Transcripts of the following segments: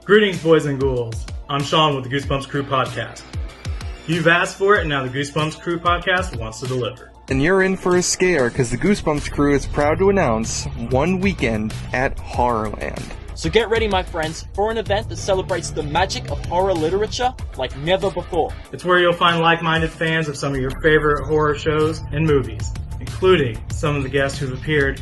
Greetings, boys and ghouls. I'm Sean with the Goosebumps Crew Podcast. You've asked for it, and now the Goosebumps Crew Podcast wants to deliver. And you're in for a scare, because the Goosebumps Crew is proud to announce one weekend at Horrorland. So get ready, my friends, for an event that celebrates the magic of horror literature like never before. It's where you'll find like-minded fans of some of your favorite horror shows and movies, including some of the guests who've appeared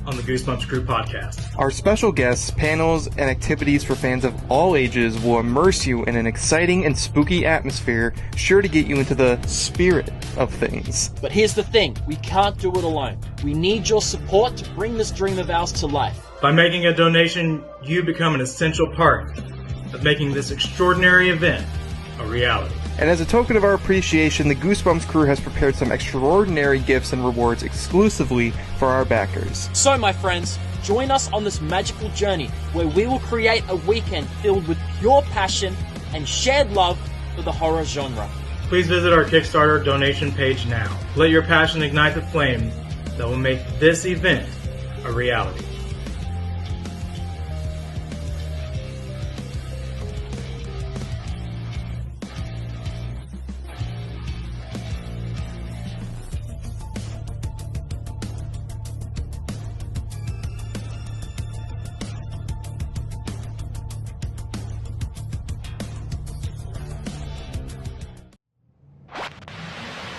on the Goosebumps Crew Podcast. Our special guests, panels, and activities for fans of all ages will immerse you in an exciting and spooky atmosphere, sure to get you into the spirit of things. But here's the thing, we can't do it alone. We need your support to bring this dream of ours to life. By making a donation, you become an essential part of making this extraordinary event a reality. And as a token of our appreciation, the Goosebumps Crew has prepared some extraordinary gifts and rewards exclusively for our backers. So, my friends, join us on this magical journey where we will create a weekend filled with pure passion and shared love for the horror genre. Please visit our Kickstarter donation page now. Let your passion ignite the flame that will make this event a reality.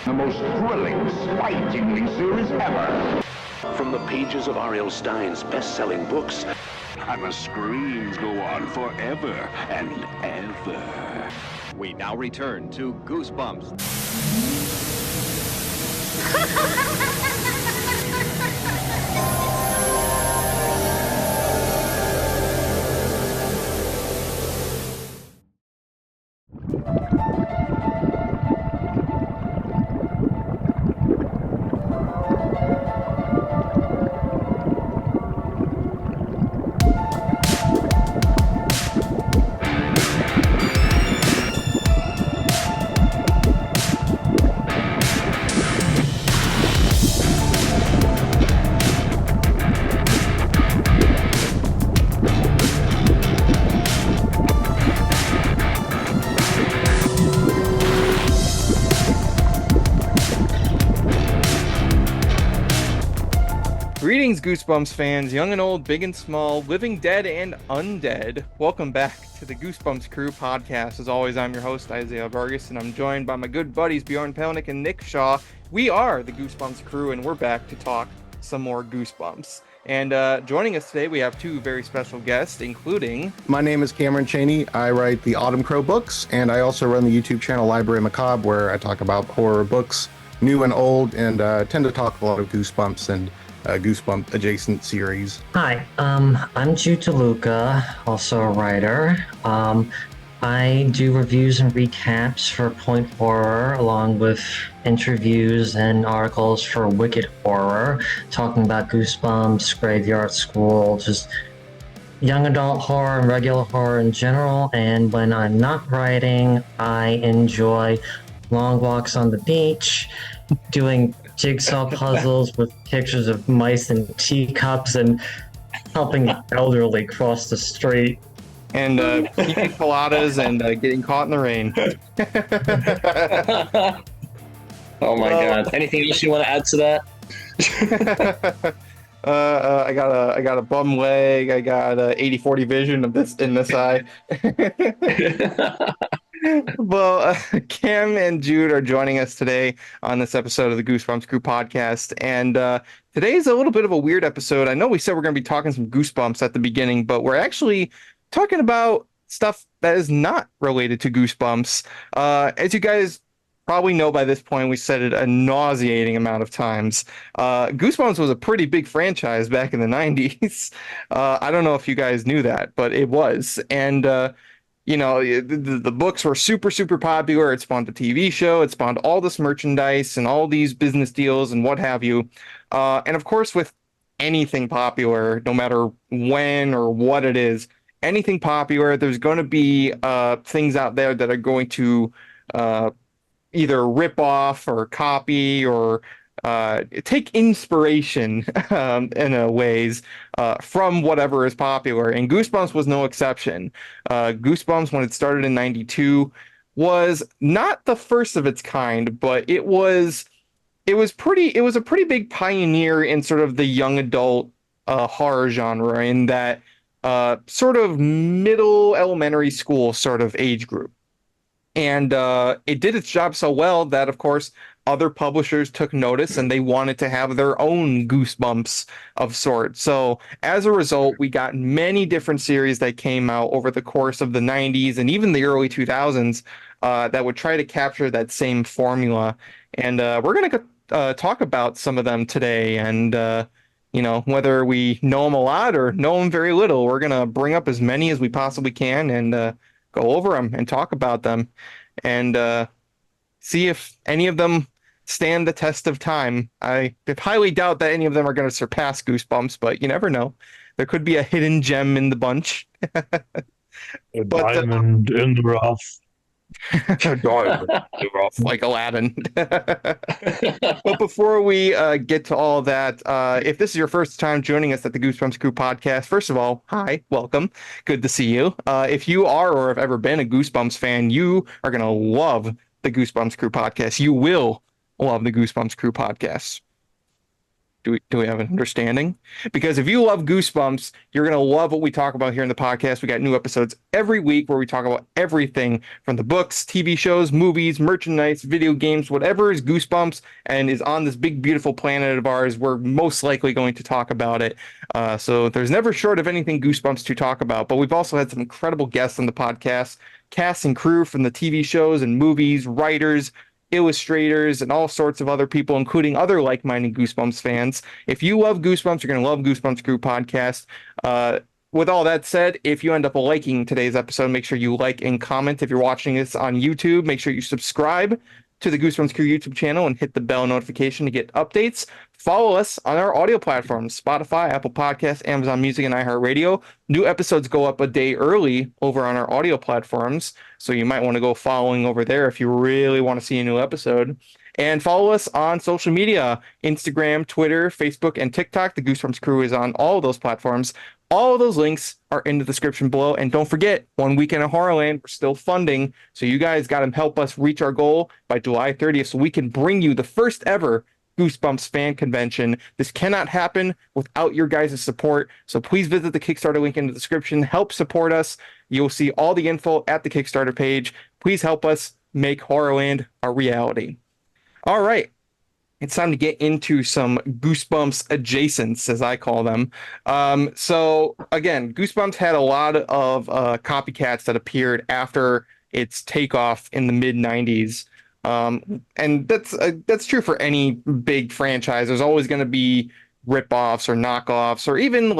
The most thrilling, spine-tingling series ever. From the pages of R.L. Stein's best-selling books, And the screams go on forever and ever. We now return to Goosebumps. Greetings, Goosebumps fans, young and old, big and small, living dead and undead. Welcome back to the Goosebumps Crew Podcast. As always, I'm your host, Isaiah Vargas, and I'm joined by my good buddies, Bjorn Pelnick and Nick Shaw. We are the Goosebumps Crew, and we're back to talk some more Goosebumps. And joining us today, we have two very special guests, including... My name is Cameron Chaney. I write the Autumn Crow books, and I also run the YouTube channel Library Macabre, where I talk about horror books, new and old, and tend to talk a lot of Goosebumps and Goosebump adjacent series. Hi, I'm Jude DeLuca, also a writer. I do reviews and recaps for Point Horror, along with interviews and articles for Wicked Horror, talking about Goosebumps, Graveyard School, just young adult horror and regular horror in general. And when I'm not writing, I enjoy long walks on the beach, doing jigsaw puzzles with pictures of mice and teacups, and helping the elderly cross the street. And eating coladas and getting caught in the rain. Oh my god. Anything else you want to add to that? I got a bum leg. I got 80/40 vision of this in this eye. Well, Cam and Jude are joining us today on this episode of the Goosebumps Crew Podcast, and today's a little bit of a weird episode. I know we said we're going to be talking some Goosebumps at the beginning, but we're actually talking about stuff that is not related to Goosebumps. As you guys probably know by this point, we said it a nauseating amount of times. Goosebumps was a pretty big franchise back in the 90s. I don't know if you guys knew that, but it was. And you know, the books were super, super popular. It spawned a TV show. It spawned all this merchandise and all these business deals and what have you. And of course, with anything popular, no matter when or what it is, anything popular, there's going to be things out there that are going to either rip off or copy or take inspiration in a ways from whatever is popular, and Goosebumps was no exception. Goosebumps, when it started in '92, was not the first of its kind, but it was a pretty big pioneer in sort of the young adult horror genre, in that sort of middle elementary school sort of age group. And it did its job so well that, of course, other publishers took notice and they wanted to have their own Goosebumps of sorts. So as a result, we got many different series that came out over the course of the 90s and even the early 2000s that would try to capture that same formula. And we're going to talk about some of them today. And, whether we know them a lot or know them very little, we're going to bring up as many as we possibly can and go over them and talk about them and see if any of them stand the test of time. I highly doubt that any of them are going to surpass Goosebumps, but you never know. There could be a hidden gem in the bunch. Diamond in the rough. Like Aladdin. But before we get to all that, if this is your first time joining us at the Goosebumps Crew podcast, first of all, hi, welcome. Good to see you. If you are or have ever been a Goosebumps fan, you are going to love the Goosebumps Crew podcast. You will love the Goosebumps Crew podcast. Do we have an understanding? Because if you love Goosebumps, you're going to love what we talk about here in the podcast. We got new episodes every week where we talk about everything from the books, TV shows, movies, merchandise, video games, whatever is Goosebumps and is on this big, beautiful planet of ours. We're most likely going to talk about it. So there's never short of anything Goosebumps to talk about. But we've also had some incredible guests on the podcast, cast and crew from the TV shows and movies, writers, illustrators, and all sorts of other people, including other like-minded Goosebumps fans. If you love Goosebumps, you're going to love Goosebumps Crew podcast. With all that said, if you end up liking today's episode, make sure you like and comment. If you're watching this on YouTube, make sure you subscribe to the Goosebumps Crew YouTube channel and hit the bell notification to get updates. Follow us on our audio platforms, Spotify, Apple Podcasts, Amazon Music, and iHeartRadio. New episodes go up a day early over on our audio platforms, so you might want to go following over there if you really want to see a new episode. And follow us on social media, Instagram, Twitter, Facebook, and TikTok. The Goosebumps Crew is on all of those platforms. All of those links are in the description below. And don't forget, One Weekend at Horrorland, we're still funding. So you guys got to help us reach our goal by July 30th so we can bring you the first ever Goosebumps fan convention. This cannot happen without your guys' support. So please visit the Kickstarter link in the description. Help support us. You'll see all the info at the Kickstarter page. Please help us make Horrorland a reality. All right. It's time to get into some Goosebumps adjacents, as I call them. So again, Goosebumps had a lot of copycats that appeared after its takeoff in the mid 90s. And that's true for any big franchise. There's always going to be ripoffs or knockoffs, or even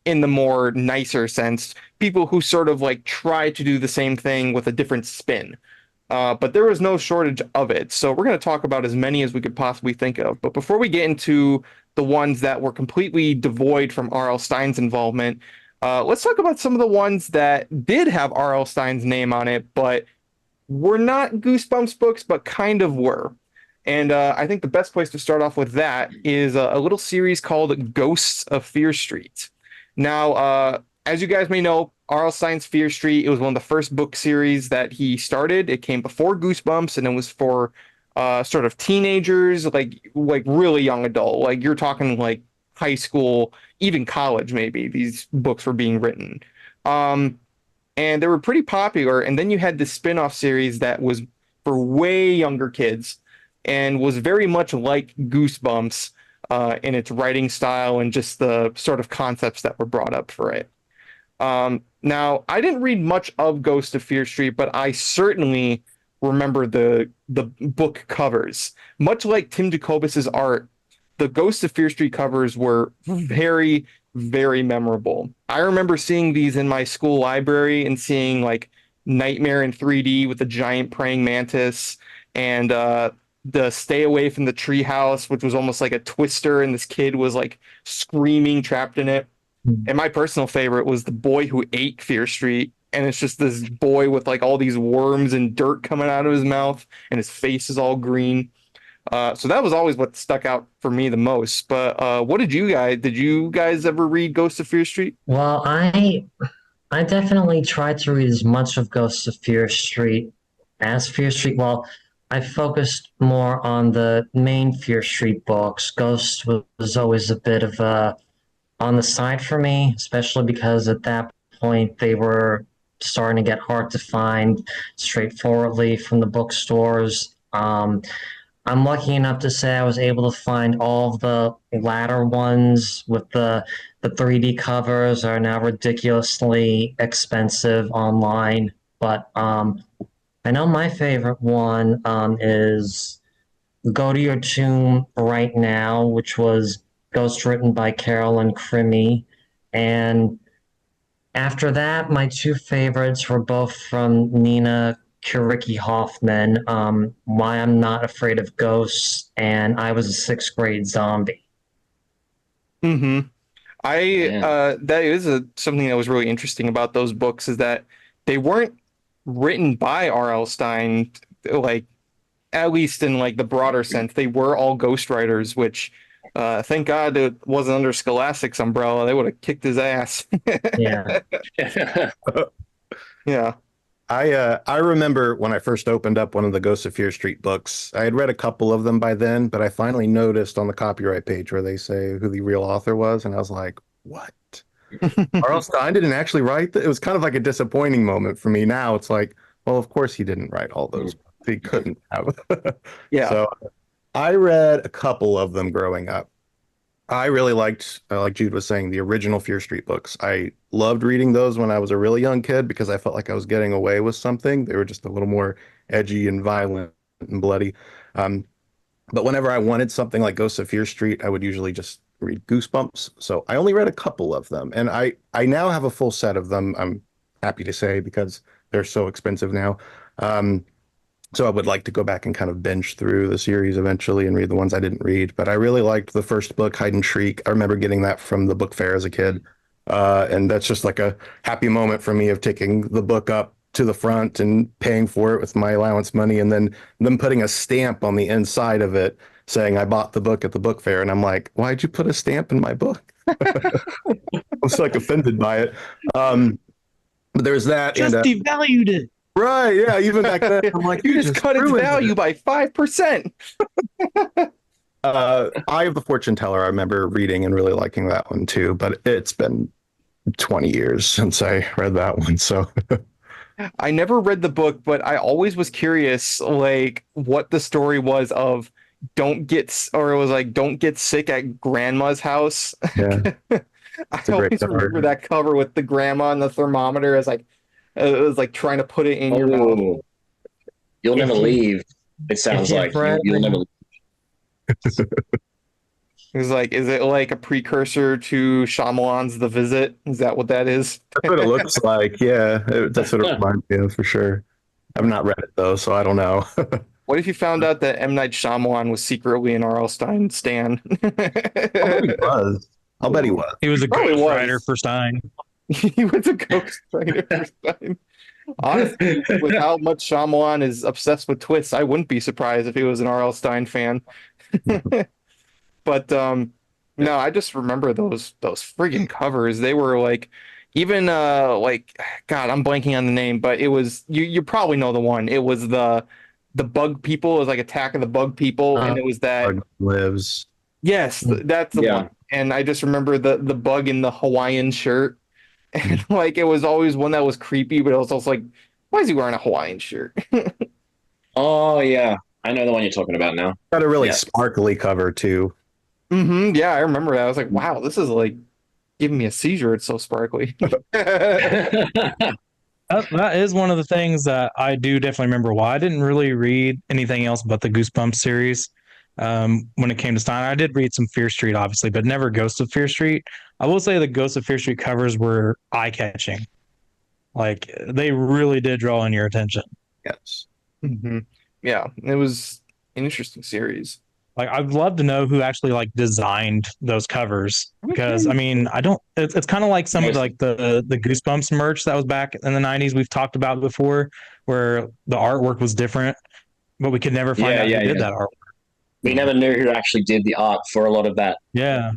in the more nicer sense, people who sort of try to do the same thing with a different spin. But there was no shortage of it. So we're going to talk about as many as we could possibly think of. But before we get into the ones that were completely devoid from R.L. Stine's involvement, let's talk about some of the ones that did have R.L. Stine's name on it, but were not Goosebumps books, but kind of were. And I think the best place to start off with that is a little series called Ghosts of Fear Street. Now, as you guys may know, R.L. Stine's Fear Street, it was one of the first book series that he started. It came before Goosebumps, and it was for sort of teenagers, like really young adult. You're talking high school, even college maybe, these books were being written. And they were pretty popular. And then you had this spin-off series that was for way younger kids and was very much like Goosebumps in its writing style and just the sort of concepts that were brought up for it. Now, I didn't read much of Ghost of Fear Street, but I certainly remember the book covers. Much like Tim Jacobus's art, the Ghost of Fear Street covers were very, very memorable. I remember seeing these in my school library and seeing Nightmare in 3D with the giant praying mantis and the Stay Away from the Treehouse, which was almost like a twister, and this kid was screaming trapped in it. And my personal favorite was The Boy Who Ate Fear Street. And it's just this boy with all these worms and dirt coming out of his mouth, and his face is all green. So that was always what stuck out for me the most. But what did you guys ever read Ghosts of Fear Street? Well, I definitely tried to read as much of Ghosts of Fear Street as Fear Street. Well, I focused more on the main Fear Street books. Ghost was always a bit of a on the side for me, especially because at that point they were starting to get hard to find straightforwardly from the bookstores. I'm lucky enough to say I was able to find all of the latter ones with the 3D covers are now ridiculously expensive online. But I know my favorite one is Go to Your Tomb Right Now, which was ghostwritten by Carolyn Crimmy. And after that, my two favorites were both from Nina Kuricki Hoffman, Why I'm Not Afraid of Ghosts, and I Was a Sixth Grade Zombie. Mm-hmm. That is something that was really interesting about those books is that they weren't written by R.L. Stine, like at least in like the broader sense. They were all ghostwriters, which thank God it wasn't under Scholastic's umbrella. They would have kicked his ass. Yeah. Yeah. I remember when I first opened up one of the Ghosts of Fear Street books. I had read a couple of them by then, but I finally noticed on the copyright page where they say who the real author was, and I was like, "What? R.L. Stine didn't actually write that?" It was kind of like a disappointing moment for me. Now it's like, well, of course he didn't write all those. He couldn't have. Yeah. So I read a couple of them growing up. I really liked, like Jude was saying, the original Fear Street books. I loved reading those when I was a really young kid because I felt like I was getting away with something. They were just a little more edgy and violent and bloody. But whenever I wanted something like Ghosts of Fear Street, I would usually just read Goosebumps. So I only read a couple of them. And I now have a full set of them, I'm happy to say, because they're so expensive now. So I would like to go back and kind of binge through the series eventually and read the ones I didn't read. But I really liked the first book, Hide and Shriek. I remember getting that from the book fair as a kid. And that's just like a happy moment for me of taking the book up to the front and paying for it with my allowance money and then them putting a stamp on the inside of it saying I bought the book at the book fair. And I'm like, why'd you put a stamp in my book? I was like offended by it. But there's that. Just devalued it. Right, yeah, even back then, I'm like, you just cut its value by 5%. Eye of the Fortune Teller, I remember reading and really liking that one too, but it's been 20 years since I read that one, so. I never read the book, but I always was curious, like, what the story was of don't get sick at grandma's house. Yeah. I always remember that cover with the grandma and the thermometer as like, it was like trying to put it in your mouth. You'll never leave. It sounds like you'll never leave. It was like, is it like a precursor to Shyamalan's The Visit? Is that what that is? That's what it looks like. Yeah, that's what it reminds me of for sure. I've not read it though, so I don't know. What if you found out that M. Night Shyamalan was secretly an R.L. Stine stan? I'll bet he was. I'll bet he was. He was a ghostwriter for Stine. He was a ghostwriter for Stine. Honestly, with how much Shyamalan is obsessed with twists, I wouldn't be surprised if he was an R.L. Stine fan. But no, I just remember those friggin' covers. They were like, even like, God, I'm blanking on the name, but it was you probably know the one. It was the bug people. It was like Attack of the Bug People, and it was that Bug Lives. Yes, that's the one. And I just remember the bug in the Hawaiian shirt. And like it was always one that was creepy, but it was also like, why is he wearing a Hawaiian shirt? Oh yeah, I know the one you're talking about now. Got a really sparkly cover too. Mm-hmm. Yeah, I remember that. I was like, wow, this is like giving me a seizure. It's so sparkly. That is one of the things that I do definitely remember. Why I didn't really read anything else but the Goosebumps series. When it came to Stein, I did read some Fear Street, obviously, but never Ghost of Fear Street. I will say the Ghost of Fear Street covers were eye-catching. Like, they really did draw in your attention. Yes. Mm-hmm. Yeah, it was an interesting series. Like, I'd love to know who actually, like, designed those covers. Because, I mean, I don't... It's kind of like some of, like, the Goosebumps merch that was back in the 90s we've talked about before, where the artwork was different, but we could never find out who did that artwork. we never knew who actually did the art for a lot of that. Yeah.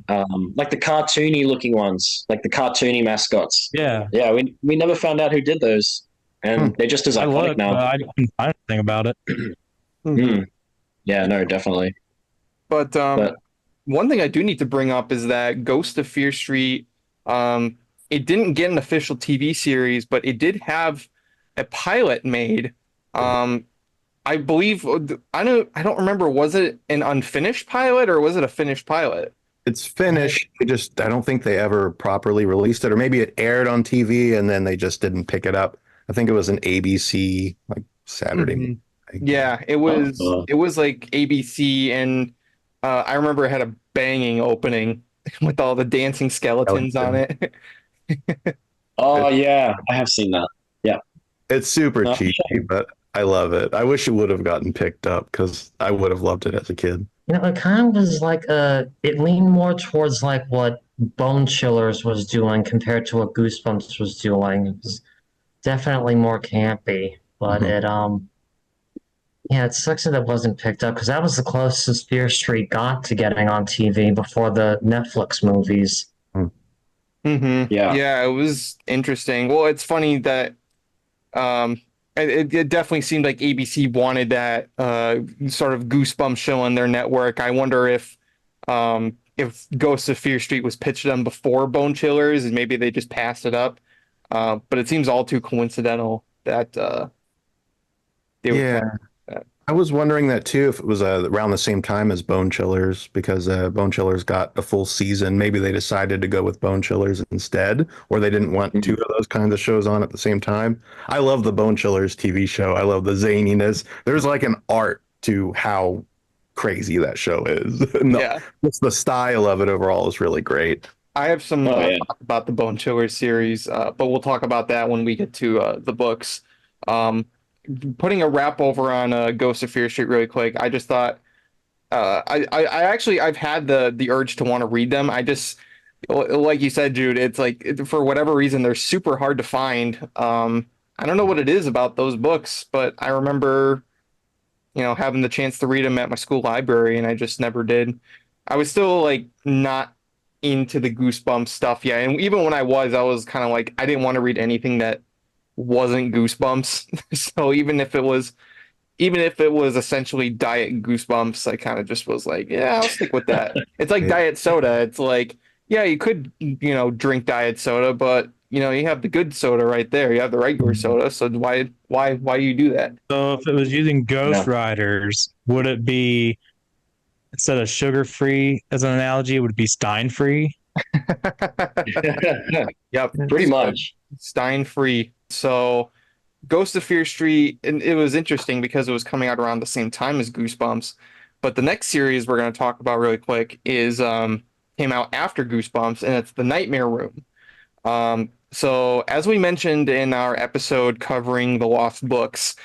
Like the cartoony looking ones, like the cartoony mascots. Yeah. Yeah, we never found out who did those. And they're just as I iconic looked, now. but I didn't find anything about it. Yeah, no, definitely. But one thing I do need to bring up is that Ghost of Fear Street, it didn't get an official TV series, but it did have a pilot made. I believe I don't remember, was it an unfinished pilot or was it a finished pilot? It's finished. I don't think they ever properly released it, or maybe it aired on TV and then they just didn't pick it up. I think it was an ABC like Saturday. Yeah, it was like ABC, and I remember it had a banging opening with all the dancing skeletons on it. Oh yeah, I have seen that. Yeah, it's super cheesy, but I love it. I wish it would have gotten picked up because I would have loved it as a kid. You know, it kind of was like it leaned more towards like what Bone Chillers was doing compared to what Goosebumps was doing. It was definitely more campy, but it sucks that it wasn't picked up because that was the closest Fear Street got to getting on TV before the Netflix movies. Yeah, it was interesting. Well, it's funny that it definitely seemed like ABC wanted that sort of Goosebumps show on their network. I wonder if Ghosts of Fear Street was pitched to them before Bone Chillers and maybe they just passed it up. But it seems all too coincidental that they were that. I was wondering that too, if it was around the same time as Bone Chillers, because Bone Chillers got a full season. Maybe they decided to go with Bone Chillers instead, or they didn't want two of those kinds of shows on at the same time. I love the Bone Chillers TV show. I love the zaniness. There's like an art to how crazy that show is. Just the style of it overall is really great. I have some talk about the Bone Chillers series, but we'll talk about that when we get to the books. Putting a wrap over on Ghost of Fear Street really quick, I just thought I've had the urge to want to read them. I just, like you said, Jude, it's like for whatever reason they're super hard to find. I don't know what it is about those books, but I remember having the chance to read them at my school library, and I just never did. I was still like not into the Goosebumps stuff yet, and even when I was kind of like I didn't want to read anything that wasn't Goosebumps. So even if it was essentially diet Goosebumps, I kind of just was like, yeah, I'll stick with that. It's like diet soda. It's like, yeah, you could drink diet soda, but you have the good soda right there. You have the regular soda, so why you do that? So if it was using Ghost Riders, would it be, instead of sugar free as an analogy, it would be Stein free? Yep, pretty much Stein free. So Ghost of Fear Street, and it was interesting because it was coming out around the same time as Goosebumps. But the next series we're going to talk about really quick is came out after Goosebumps, and it's The Nightmare Room. So as we mentioned in our episode covering the Lost Books,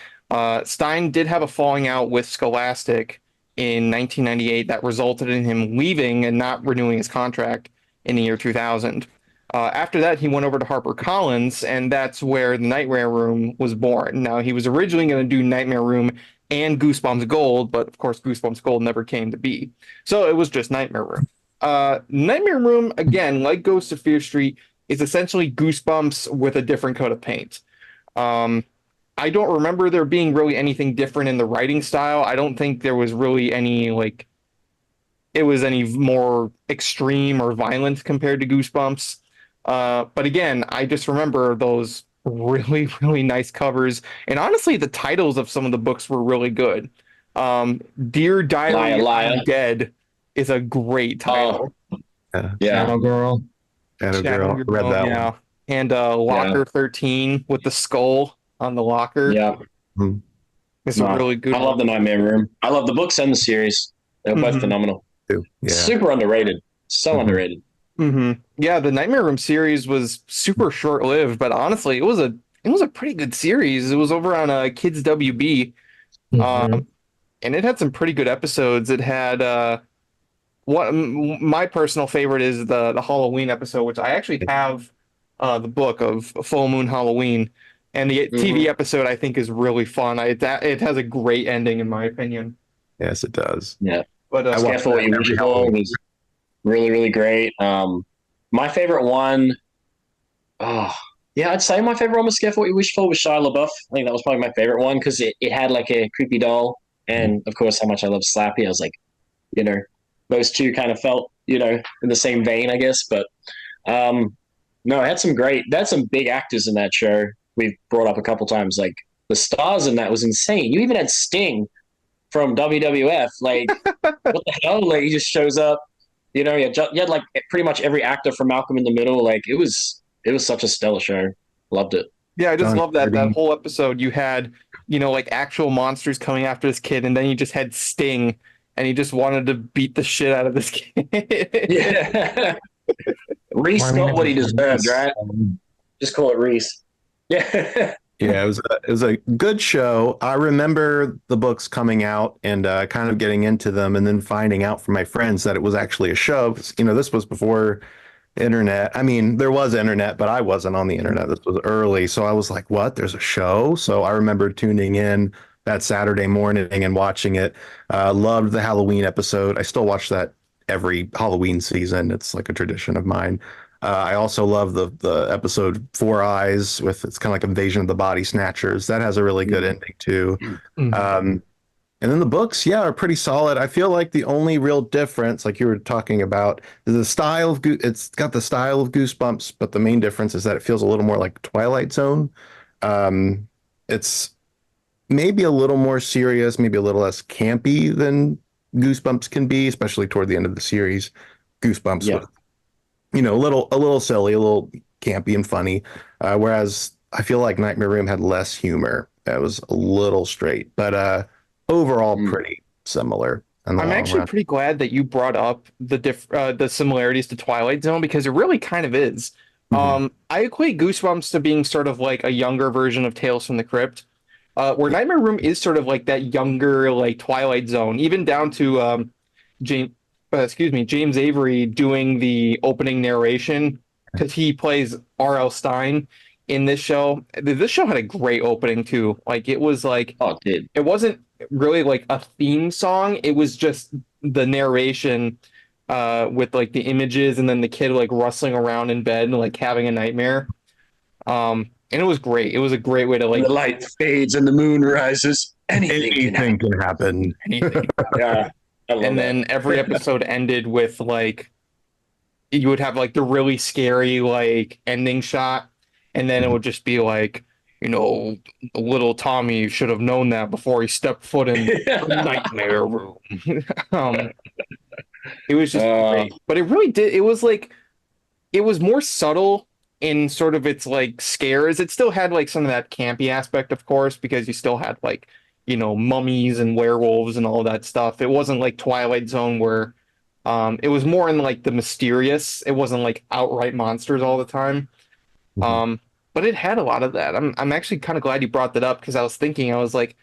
Stein did have a falling out with Scholastic in 1998 that resulted in him leaving and not renewing his contract in the year 2000. After that, he went over to HarperCollins, and that's where The Nightmare Room was born. Now, he was originally going to do Nightmare Room and Goosebumps Gold, but of course, Goosebumps Gold never came to be. So it was just Nightmare Room. Nightmare Room, again, like Ghost of Fear Street, is essentially Goosebumps with a different coat of paint. I don't remember there being really anything different in the writing style. I don't think there was really any, it was any more extreme or violent compared to Goosebumps. But again, I just remember those really, really nice covers. And honestly, the titles of some of the books were really good. Dear Diary of Dead is a great title. Shadow Girl. Shadow Girl. Read that one. And Locker 13 with the skull on the locker. Yeah. It's a really good I love The Nightmare Room. I love the books and the series. They're both phenomenal. Yeah. Super underrated. So underrated. Yeah, the Nightmare Room series was super short-lived, but honestly, it was a pretty good series. It was over on Kids WB, and it had some pretty good episodes. It had what my personal favorite is the Halloween episode, which I actually have the book of Full Moon Halloween, and the TV episode I think is really fun. It has a great ending in my opinion. Yes, it does. Yeah. But I watched Careful What You that Wish every For Halloween. was really, really great. My favorite one, yeah, I'd say my favorite one was Careful What You Wish For with Shia LaBeouf. I think that was probably my favorite one because it had like a creepy doll, and of course, how much I love Slappy. I was like, you know, those two kind of felt, you know, in the same vein, I guess. But no, that's some big actors in that show. We've brought up a couple times, like the stars in that was insane. You even had Sting from WWF. Like, what the hell? Like, he just shows up. You know, you had like pretty much every actor from Malcolm in the Middle. Like, it was such a stellar show. Loved it. Yeah, I just John love that Kirby. whole episode. You had, you know, like actual monsters coming after this kid, and then you just had Sting, and he just wanted to beat the shit out of this kid. Yeah. Reese Well, I mean, got what he deserved, right? Just call it Reese. Yeah. Yeah, it was a good show. I remember the books coming out and kind of getting into them, and then finding out from my friends that it was actually a show. You know, this was before internet. I mean, there was internet, but I wasn't on the internet. This was early, so I was like, "What? There's a show?" So I remember tuning in that Saturday morning and watching it. Loved the Halloween episode. I still watch that every Halloween season. It's like a tradition of mine. I also love the episode Four Eyes with, it's kind of like Invasion of the Body Snatchers. That has a really good ending too. And then the books, yeah, are pretty solid. I feel like the only real difference, like you were talking about, is the style of it's got the style of Goosebumps, but the main difference is that it feels a little more like Twilight Zone. It's maybe a little more serious, maybe a little less campy than Goosebumps can be, especially toward the end of the series. Goosebumps was, you know, a little silly, a little campy and funny. Whereas I feel like Nightmare Room had less humor. It was a little straight, but overall pretty similar. I'm actually pretty glad that you brought up the similarities to Twilight Zone, because it really kind of is. I equate Goosebumps to being sort of like a younger version of Tales from the Crypt, where Nightmare Room is sort of like that younger, like Twilight Zone, even down to James Avery doing the opening narration, because he plays R.L. Stine in this show. This show had a great opening too. Like, it was like, it wasn't really like a theme song. It was just the narration with like the images, and then the kid like rustling around in bed and like having a nightmare. And it was great. It was a great way to like, the light fades and the moon rises. Anything can happen. Anything. Yeah. And then every episode ended with like, you would have like the really scary like ending shot, and then it would just be like, you know, little Tommy should have known that before he stepped foot in the Nightmare Room. It was just great, but it really did. It was like, it was more subtle in sort of its like scares. It still had like some of that campy aspect, of course, because you still had like, you know, mummies and werewolves and all that stuff. It wasn't like Twilight Zone where it was more in like the mysterious. It wasn't like outright monsters all the time. But it had a lot of that. I'm actually kind of glad you brought that up, because I was like,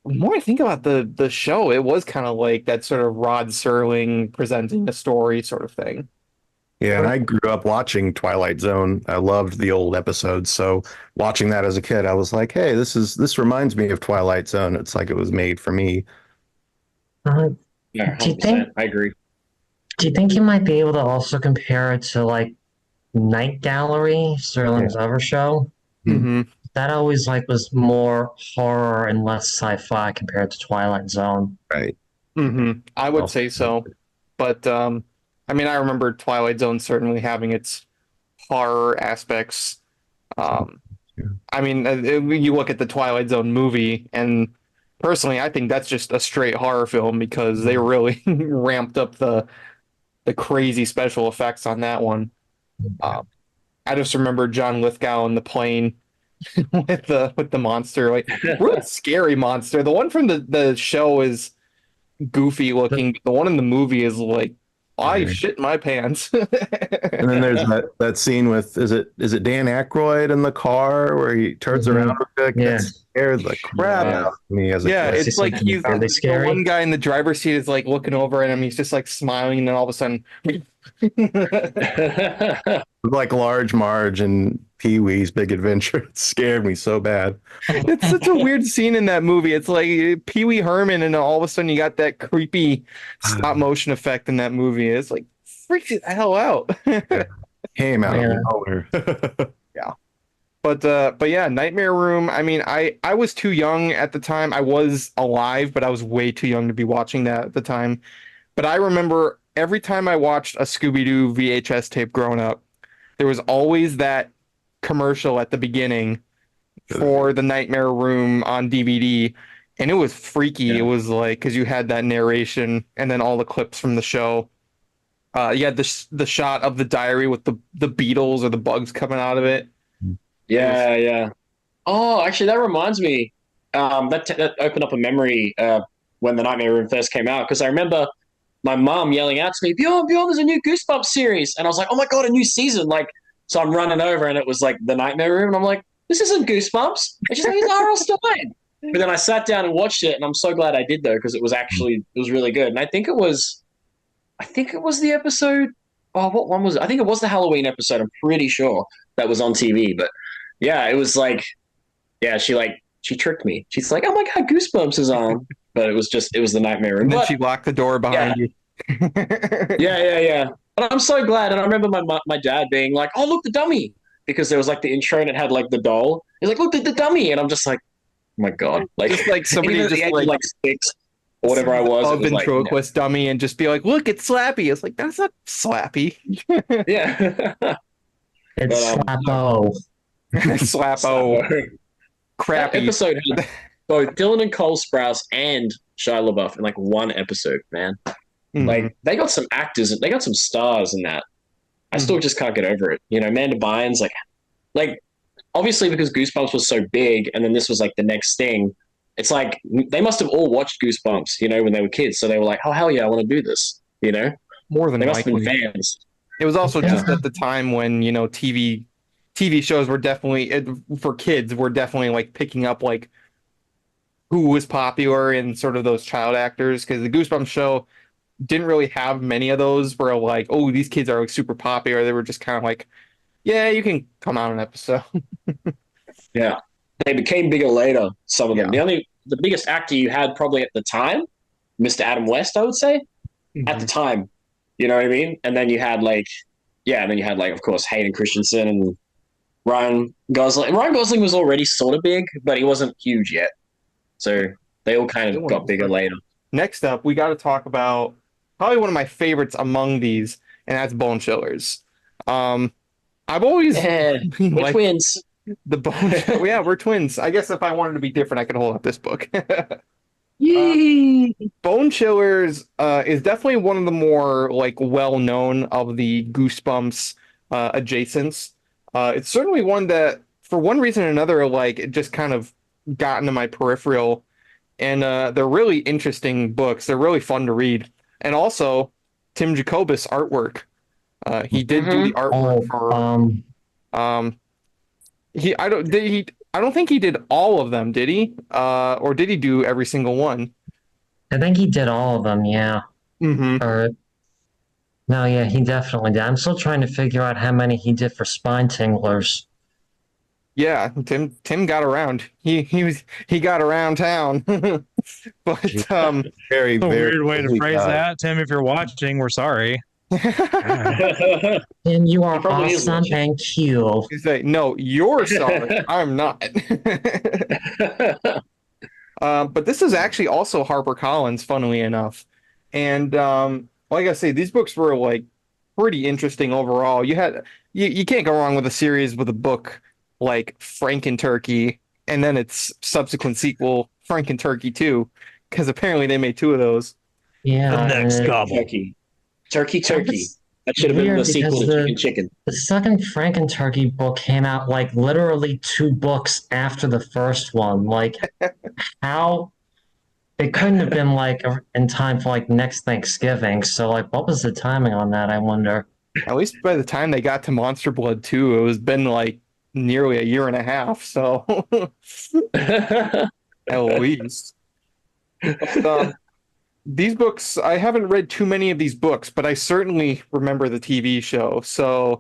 the more I think about the show, it was kind of like that sort of Rod Serling presenting a story sort of thing. Yeah, and I grew up watching Twilight Zone. I loved the old episodes. So watching that as a kid, I was like, hey, this reminds me of Twilight Zone. It's like it was made for me. Yeah, Do you think, I agree. do you think you might be able to also compare it to like Night Gallery, Serling's other show? That always like was more horror and less sci-fi compared to Twilight Zone. Right. I would say so. But I mean, I remember Twilight Zone certainly having its horror aspects. I mean, you look at the Twilight Zone movie, and personally, I think that's just a straight horror film, because they really ramped up the crazy special effects on that one. I just remember John Lithgow in the plane with the monster, like really scary monster. The one from the show is goofy looking. The one in the movie is like, I shit my pants. And then there's that scene with, is it Dan Aykroyd in the car where he turns around a bit? That scared the crap out of me as a kid. It's like he's the one guy in the driver's seat is like looking over at him. He's just like smiling, and then all of a sudden, like Large Marge and Pee-wee's Big Adventure. It scared me so bad. It's such a weird scene in that movie. It's like Pee Wee Herman, and all of a sudden you got that creepy stop motion effect in that movie. It's like freaks the hell out. Came out Yeah. of nowhere. Yeah. But yeah, Nightmare Room. I mean, I was too young at the time. I was alive, but I was way too young to be watching that at the time. But I remember every time I watched a Scooby-Doo VHS tape growing up, there was always that commercial at the beginning for the Nightmare Room on DVD, and it was freaky. Yeah. It was like, because you had that narration and then all the clips from the show. You had the shot of the diary with the beetles or the bugs coming out of it. Yeah, yeah. Oh, actually, that reminds me. That opened up a memory when the Nightmare Room first came out, because I remember my mom yelling out to me, "Bjorn, there's a new Goosebumps series," and I was like, "Oh my god, a new season!" Like, so I'm running over, and it was like the Nightmare Room, and I'm like, "This isn't Goosebumps." And she's like, "It's R.L. Stein." But then I sat down and watched it, and I'm so glad I did though, because it was really good. And I think it was the episode. Oh, what one was it? I think it was the Halloween episode. I'm pretty sure that was on TV, but. Yeah, it was like, yeah, she tricked me. She's like, "Oh my god, Goosebumps is on," but it was the Nightmare Room. And then But, she locked the door behind you. yeah. But I'm so glad, and I remember my dad being like, "Oh, look, the dummy," because there was like the intro and it had like the doll. He's like, "Look, the dummy," and I'm just like, "Oh my god!" Like, Just like somebody even at just the age like of, like 6 or whatever I was, a it was like, ventriloquist dummy and just be like, "Look, it's Slappy." It's like, that's not Slappy. yeah. It's But, Slappo. Slappo. Crappy. That episode had both Dylan and Cole Sprouse and Shia LaBeouf in like one episode, man. Mhm. Like, they got some actors, they got some stars in that. I still just can't get over it. You know, Amanda Bynes, like obviously because Goosebumps was so big, and then this was like the next thing. It's like they must have all watched Goosebumps, you know, when they were kids. So they were like, "Oh hell yeah, I want to do this." You know, More than they must have likely. been fans. It was also Yeah. just at the time when, you know, TV shows were definitely for kids were definitely like picking up like who was popular and sort of those child actors, because the Goosebumps show didn't really have many of those where like, oh, these kids are like super popular. They were just kind of like, yeah, you can come out an episode. Yeah, they became bigger later. Some of them. The biggest actor you had probably at the time, Mr. Adam West, I would say, at the time. You know what I mean? And then you had like, of course, Hayden Christensen and Ryan Gosling. And Ryan Gosling was already sort of big, but he wasn't huge yet. So they all kind of got bigger later. Next up, we got to talk about probably one of my favorites among these, and that's Bone Chillers. I've always we're twins. The Bone. Yeah, we're twins. I guess if I wanted to be different, I could hold up this book. Yay! Bone Chillers is definitely one of the more like well-known of the Goosebumps adjacents. It's certainly one that, for one reason or another, like it just kind of got into my peripheral. And they're really interesting books. They're really fun to read. And also, Tim Jacobus artwork. He did do the artwork for. I don't think he did all of them, did he? Or did he do every single one? I think he did all of them, yeah. Mm-hmm. Or no, yeah, he definitely did. I'm still trying to figure out how many he did for Spine Tinglers. Yeah, Tim got around. He got around town. But very, A very weird way to busy phrase guy. that, Tim. If you're watching, we're sorry. And you are probably is awesome watching. and cute. he's like, no, you're sorry. I'm not. But this is actually also HarperCollins, funnily enough. And like I say, these books were like pretty interesting overall. You can't go wrong with a series with a book like Franken-Turkey, and then its subsequent sequel, Franken-Turkey 2, because apparently they made 2 of those. Yeah. and Turkey. That should have been Weird, the sequel to because Chicken. the second Franken-Turkey book came out like literally 2 books after the first one. Like, how? It couldn't have been like in time for like next Thanksgiving. So, like, what was the timing on that? I wonder. At least by the time they got to Monster Blood 2, it was been like nearly a year and a half. So at least. These books, I haven't read too many of these books, but I certainly remember the TV show. So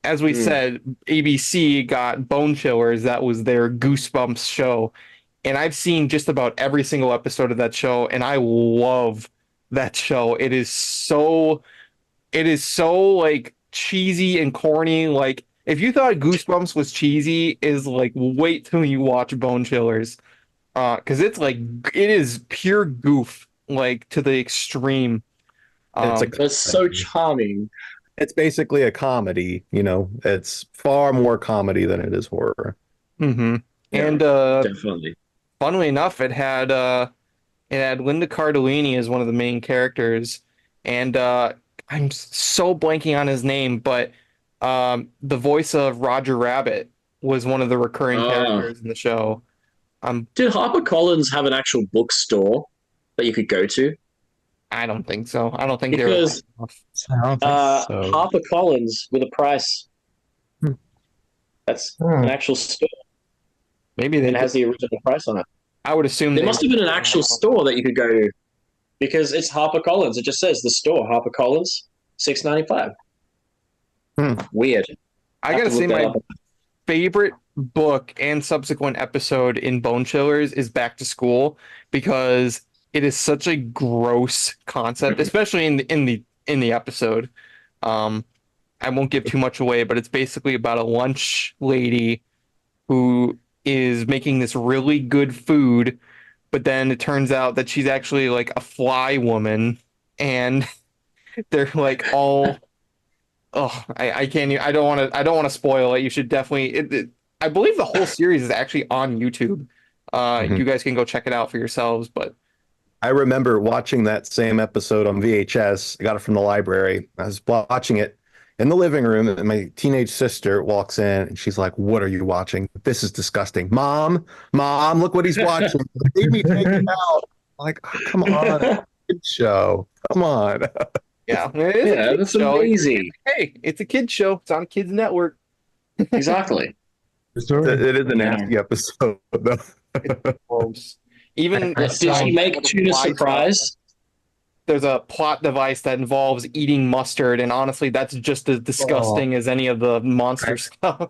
as we said, ABC got Bone Chillers. That was their Goosebumps show. And I've seen just about every single episode of that show, and I love that show. It is so like cheesy and corny. Like, if you thought Goosebumps was cheesy, is like, wait till you watch Bone Chillers. Because it's like, it is pure goof, like, to the extreme. It's so charming. It's basically a comedy, you know. It's far more comedy than it is horror. Mm-hmm. Yeah, And definitely. funnily enough, it had Linda Cardellini as one of the main characters, and I'm so blanking on his name, but the voice of Roger Rabbit was one of the recurring characters in the show. Did HarperCollins have an actual bookstore that you could go to? I don't think so. I don't think Because they were. HarperCollins with a price. That's an actual store. Maybe they and it has the original price on it. I would assume there must have been an actual store that you could go to, because it's HarperCollins. It just says the store HarperCollins, $6.95. Weird. I gotta say, my favorite book and subsequent episode in Bone Chillers is Back to School, because it is such a gross concept, especially in the episode. I won't give too much away, but it's basically about a lunch lady who is making this really good food, but then it turns out that she's actually like a fly woman, and they're like all I can't. I don't want to spoil it. You should definitely. I believe the whole series is actually on YouTube. You guys can go check it out for yourselves. But I remember watching that same episode on VHS. I got it from the library. I was watching it in the living room, and my teenage sister walks in, and she's like, "What are you watching? This is disgusting, Mom! Look what he's watching. They made me take it out." I'm like, oh, come on, good show. Come on. Yeah, that's amazing. Hey, it's a kid's show. It's on Kids Network. Exactly. It is a nasty episode, though. Even did she make Tuna surprise? There's a plot device that involves eating mustard, and honestly, that's just as disgusting as any of the monster stuff.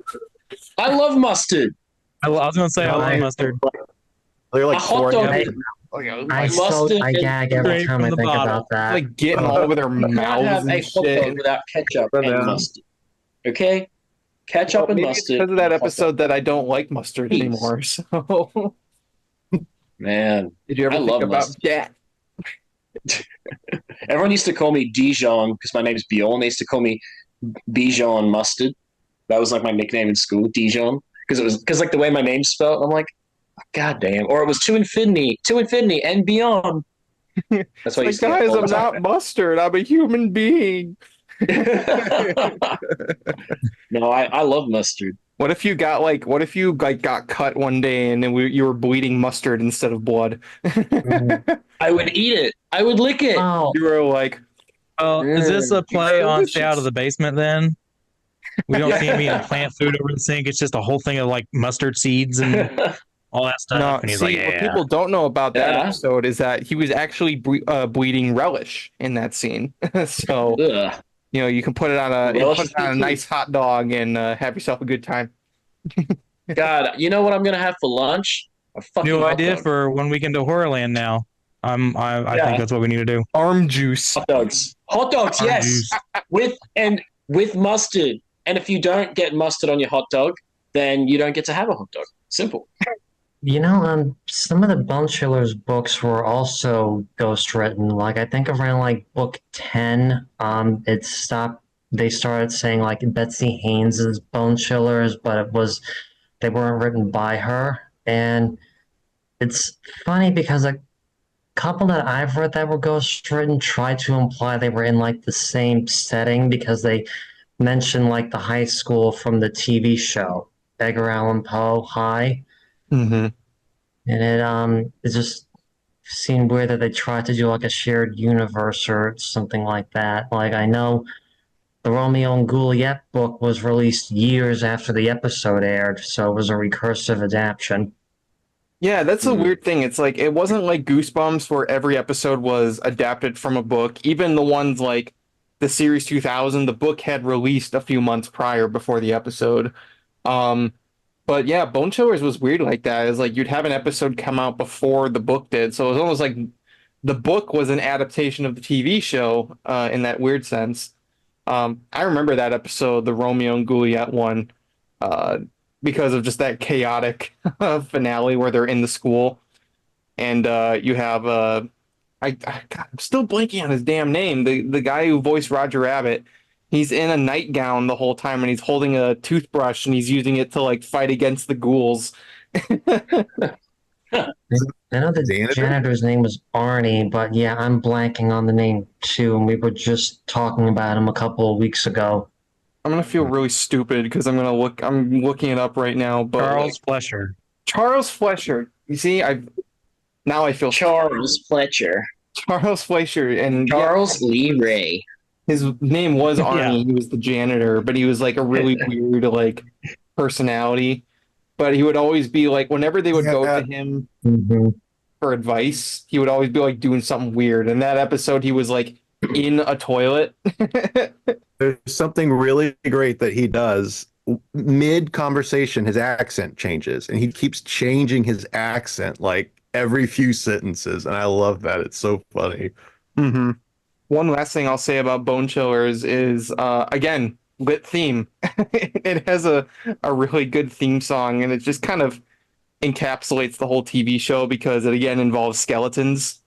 I love mustard. I was gonna say I love mustard. They're like hot dog. I gag every time I think about that. Like getting all over their mouths have a and hot dog shit. without ketchup and mustard. Okay, ketchup and Maybe mustard. It's because of that episode that I don't like mustard anymore. So, man, did you ever think about mustard. that? Everyone used to call me Dijon because my name's Bjorn. They used to call me Bijon Mustard. That was like my nickname in school, Dijon, because like the way my name's spelled. I'm like, God damn. Or it was to infinity and beyond. That's why like, guys, I'm not mustard. I'm a human being. No, I love mustard. What if you got got cut one day and then you were bleeding mustard instead of blood? I would eat it. I would lick it. Oh. You were like, is this a play on Stay Out of the Basement then? We don't see him eating plant food over the sink. It's just a whole thing of like mustard seeds and all that stuff. No, and he's see, like, what people don't know about that episode is that he was actually bleeding relish in that scene. So, you can put it on a nice hot dog and have yourself a good time. God, you know what I'm gonna have for lunch? New idea for when we can do Horrorland now. I think that's what we need to do. Arm juice. Hot dogs, yes. Juice. with mustard. And if you don't get mustard on your hot dog, then you don't get to have a hot dog. Simple. Some of the Bone Chillers books were also ghostwritten. Like I think around like book 10, it stopped. They started saying like Betsy Haynes's Bone Chillers, but they weren't written by her. And it's funny because a couple that I've read that were ghostwritten tried to imply they were in like the same setting because they mentioned like the high school from the TV show Edgar Allan Poe High. Mm-hmm. And it just seemed weird that they tried to do like a shared universe or something like that. Like I know the Romeo and Juliet book was released years after the episode aired, so it was a recursive adaptation. Yeah, that's a weird thing. It's like it wasn't like Goosebumps where every episode was adapted from a book. Even the ones like the series 2000. The book had released a few months prior before the episode. But yeah, Bone Chillers was weird like that. It's like you'd have an episode come out before the book did, so it was almost like the book was an adaptation of the TV show in that weird sense. I remember that episode, the Romeo and Juliet one, because of just that chaotic finale where they're in the school, and you have God, I'm still blanking on his damn name. The guy who voiced Roger Rabbit. He's in a nightgown the whole time, and he's holding a toothbrush, and he's using it to like fight against the ghouls. I know the janitor's name was Arnie, but yeah, I'm blanking on the name too, and we were just talking about him a couple of weeks ago. I'm gonna feel really stupid because I'm looking it up right now. But Charles Flesher. Charles Flesher. You see, I feel Charles Fletcher. Charles Fleischer and Charles Lee Ray. His name was Arnie. Yeah. He was the janitor, but he was like a really weird like personality. But he would always be like, whenever they would go to him for advice, he would always be like doing something weird. In that episode, he was like in a toilet. There's something really great that he does. Mid conversation, his accent changes, and he keeps changing his accent like every few sentences. And I love that. It's so funny. Mm-hmm. One last thing I'll say about Bone Chillers is, again, lit theme. It has a really good theme song, and it just kind of encapsulates the whole TV show because it, again, involves skeletons.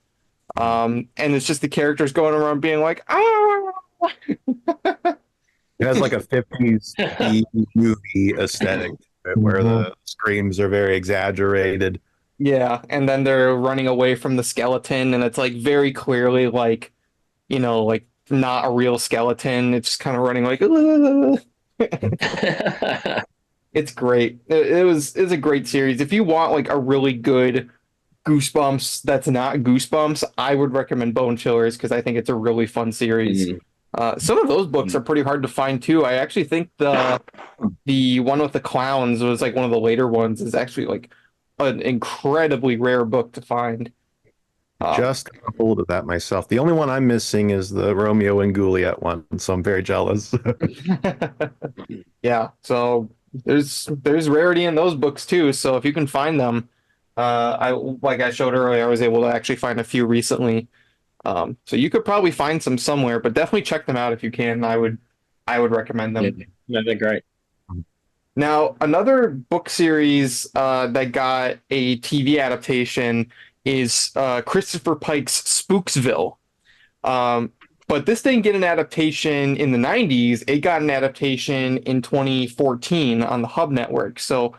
And it's just the characters going around being like, ah! It has like a 50s movie aesthetic where the screams are very exaggerated. Yeah, and then they're running away from the skeleton, and it's like very clearly like, you know, like not a real skeleton. It's just kind of running like, it's great. It's a great series. If you want like a really good Goosebumps that's not Goosebumps, I would recommend Bone Chillers because I think it's a really fun series. Some of those books are pretty hard to find too. I actually think the one with the clowns was like one of the later ones is actually like an incredibly rare book to find. Just got hold of that myself. The only one I'm missing is the Romeo and Juliet one, so I'm very jealous. Yeah, so there's rarity in those books too. So if you can find them, like I showed earlier, I was able to actually find a few recently. So you could probably find some somewhere, but definitely check them out if you can. I would recommend them. Yeah, they're great. Now, another book series that got a TV adaptation is Christopher Pike's Spooksville. But this didn't get an adaptation in the 90s. It got an adaptation in 2014 on the Hub Network. So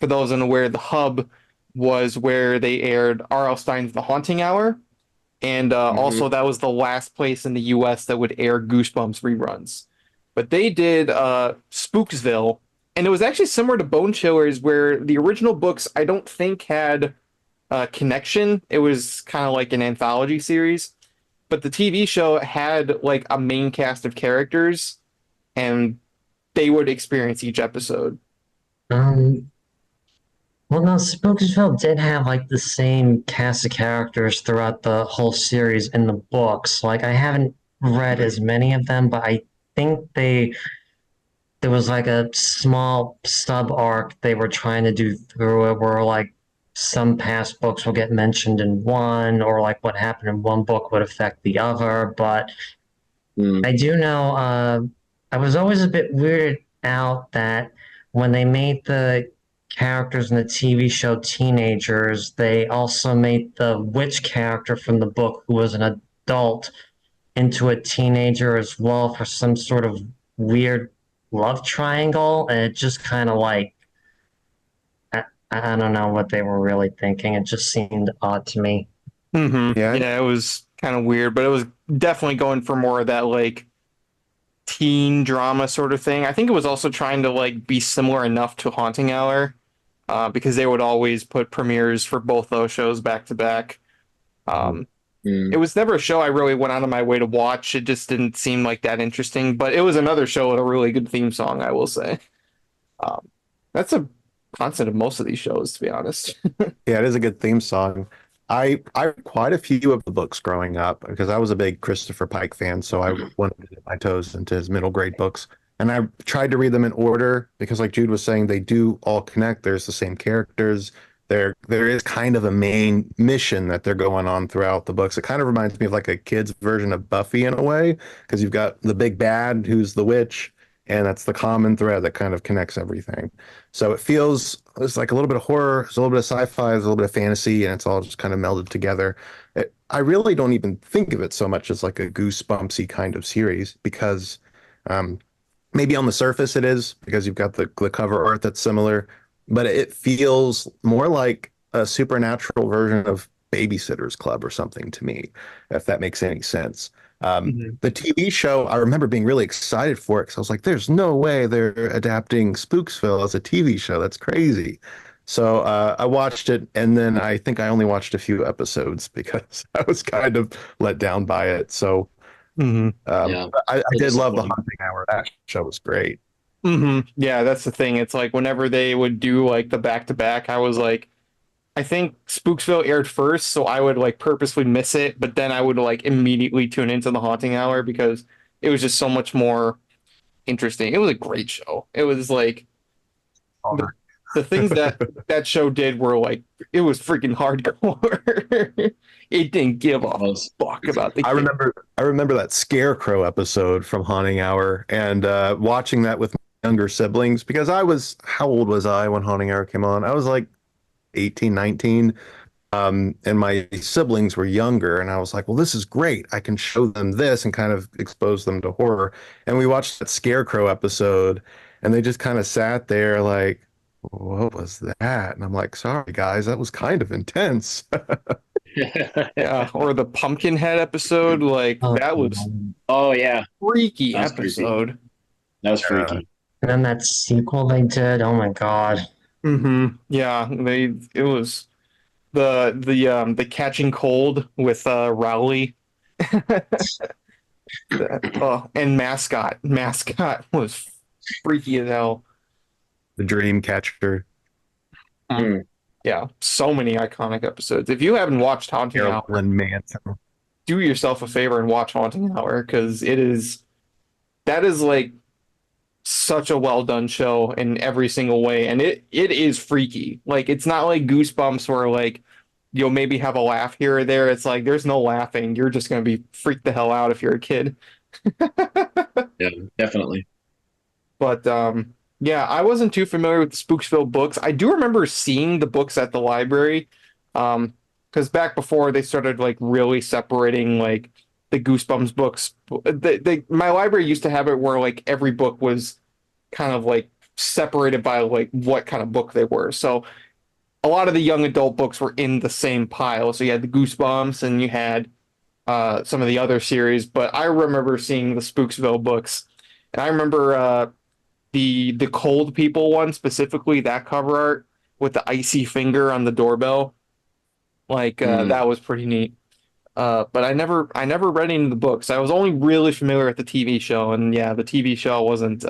for those unaware, the Hub was where they aired R.L. Stine's The Haunting Hour. And also that was the last place in the U.S. that would air Goosebumps reruns. But they did Spooksville, and it was actually similar to Bone Chillers, where the original books I don't think had a connection. It was kind of like an anthology series. But the TV show had like a main cast of characters, and they would experience each episode. Well, no, Spooksville did have like the same cast of characters throughout the whole series in the books. Like I haven't read as many of them, but I think there was like a small stub arc they were trying to do through it where like some past books will get mentioned in one, or like what happened in one book would affect the other. But I do know I was always a bit weirded out that when they made the characters in the TV show teenagers, they also made the witch character from the book, who was an adult, into a teenager as well for some sort of weird love triangle. And it just kind of like, I don't know what they were really thinking. It just seemed odd to me. Yeah, it was kind of weird, but it was definitely going for more of that like teen drama sort of thing. I think it was also trying to like be similar enough to Haunting Hour, because they would always put premieres for both those shows back to back. It was never a show I really went out of my way to watch. It just didn't seem like that interesting, but it was another show with a really good theme song, I will say. That's a constant of most of these shows, to be honest. Yeah, it is a good theme song. I read quite a few of the books growing up because I was a big Christopher Pike fan, so I wanted to dip my toes into his middle grade books. And I tried to read them in order because, like Jude was saying, they do all connect. There's the same characters. There is kind of a main mission that they're going on throughout the books. It kind of reminds me of like a kid's version of Buffy in a way, because you've got the big bad who's the witch, and that's the common thread that kind of connects everything. So it's like a little bit of horror, there's a little bit of sci-fi, there's a little bit of fantasy, and it's all just kind of melded together. I really don't even think of it so much as like a Goosebumpsy kind of series because maybe on the surface it is because you've got the cover art that's similar, but it feels more like a supernatural version of Babysitter's Club or something to me, if that makes any sense. The TV show, I remember being really excited for it because I was like, there's no way they're adapting Spooksville as a TV show. That's crazy. So I watched it, and then I think I only watched a few episodes because I was kind of let down by it. So I did love the Haunting Hour. That show was great. Yeah, that's the thing. It's like whenever they would do like the back-to-back, I was like, I think Spooksville aired first, so I would like purposely miss it, but then I would like immediately tune into the Haunting Hour because it was just so much more interesting. It was a great show. It was like the things that show did were like, it was freaking hardcore. It didn't give a fuck about the kid. I remember that Scarecrow episode from Haunting Hour and watching that with my younger siblings because how old was I when Haunting Hour came on? I was like 18, 19. And my siblings were younger, and I was like, well, this is great. I can show them this and kind of expose them to horror. And we watched that Scarecrow episode, and they just kind of sat there like, what was that? And I'm like, sorry, guys, that was kind of intense. Yeah, or the Pumpkinhead episode, like that was freaky episode. Creepy. That was freaky. And then that sequel they did, oh my god. Yeah, it was the Catching Cold with Rowley. And Mascot was freaky as hell. The Dream Catcher. Yeah, so many iconic episodes. If you haven't watched Haunting Hour, do yourself a favor and watch Haunting Hour because that is like such a well done show in every single way, and it is freaky. Like it's not like Goosebumps where like you'll maybe have a laugh here or there. It's like there's no laughing. You're just gonna be freaked the hell out if you're a kid. Yeah, definitely. But yeah, I wasn't too familiar with the Spooksville books. I do remember seeing the books at the library, because back before they started like really separating like the Goosebumps books. My library used to have it where like every book was kind of like separated by like what kind of book they were. So a lot of the young adult books were in the same pile. So you had the Goosebumps and you had some of the other series. But I remember seeing the Spooksville books, and I remember the Cold People one specifically, that cover art with the icy finger on the doorbell. Like that was pretty neat. But I never read any of the books. I was only really familiar with the TV show, and yeah, the TV show wasn't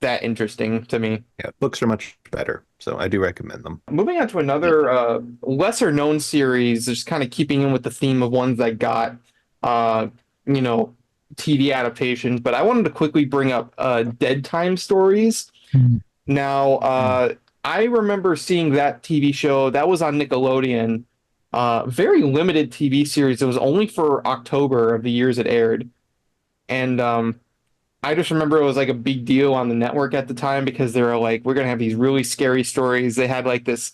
that interesting to me. Yeah, books are much better, so I do recommend them. Moving on to another lesser known series, just kind of keeping in with the theme of ones that got TV adaptations, but I wanted to quickly bring up Deadtime Stories. Now, I remember seeing that TV show that was on Nickelodeon. Very limited TV series. It was only for October of the years it aired. And I just remember it was like a big deal on the network at the time because they were like, we're going to have these really scary stories. They had like this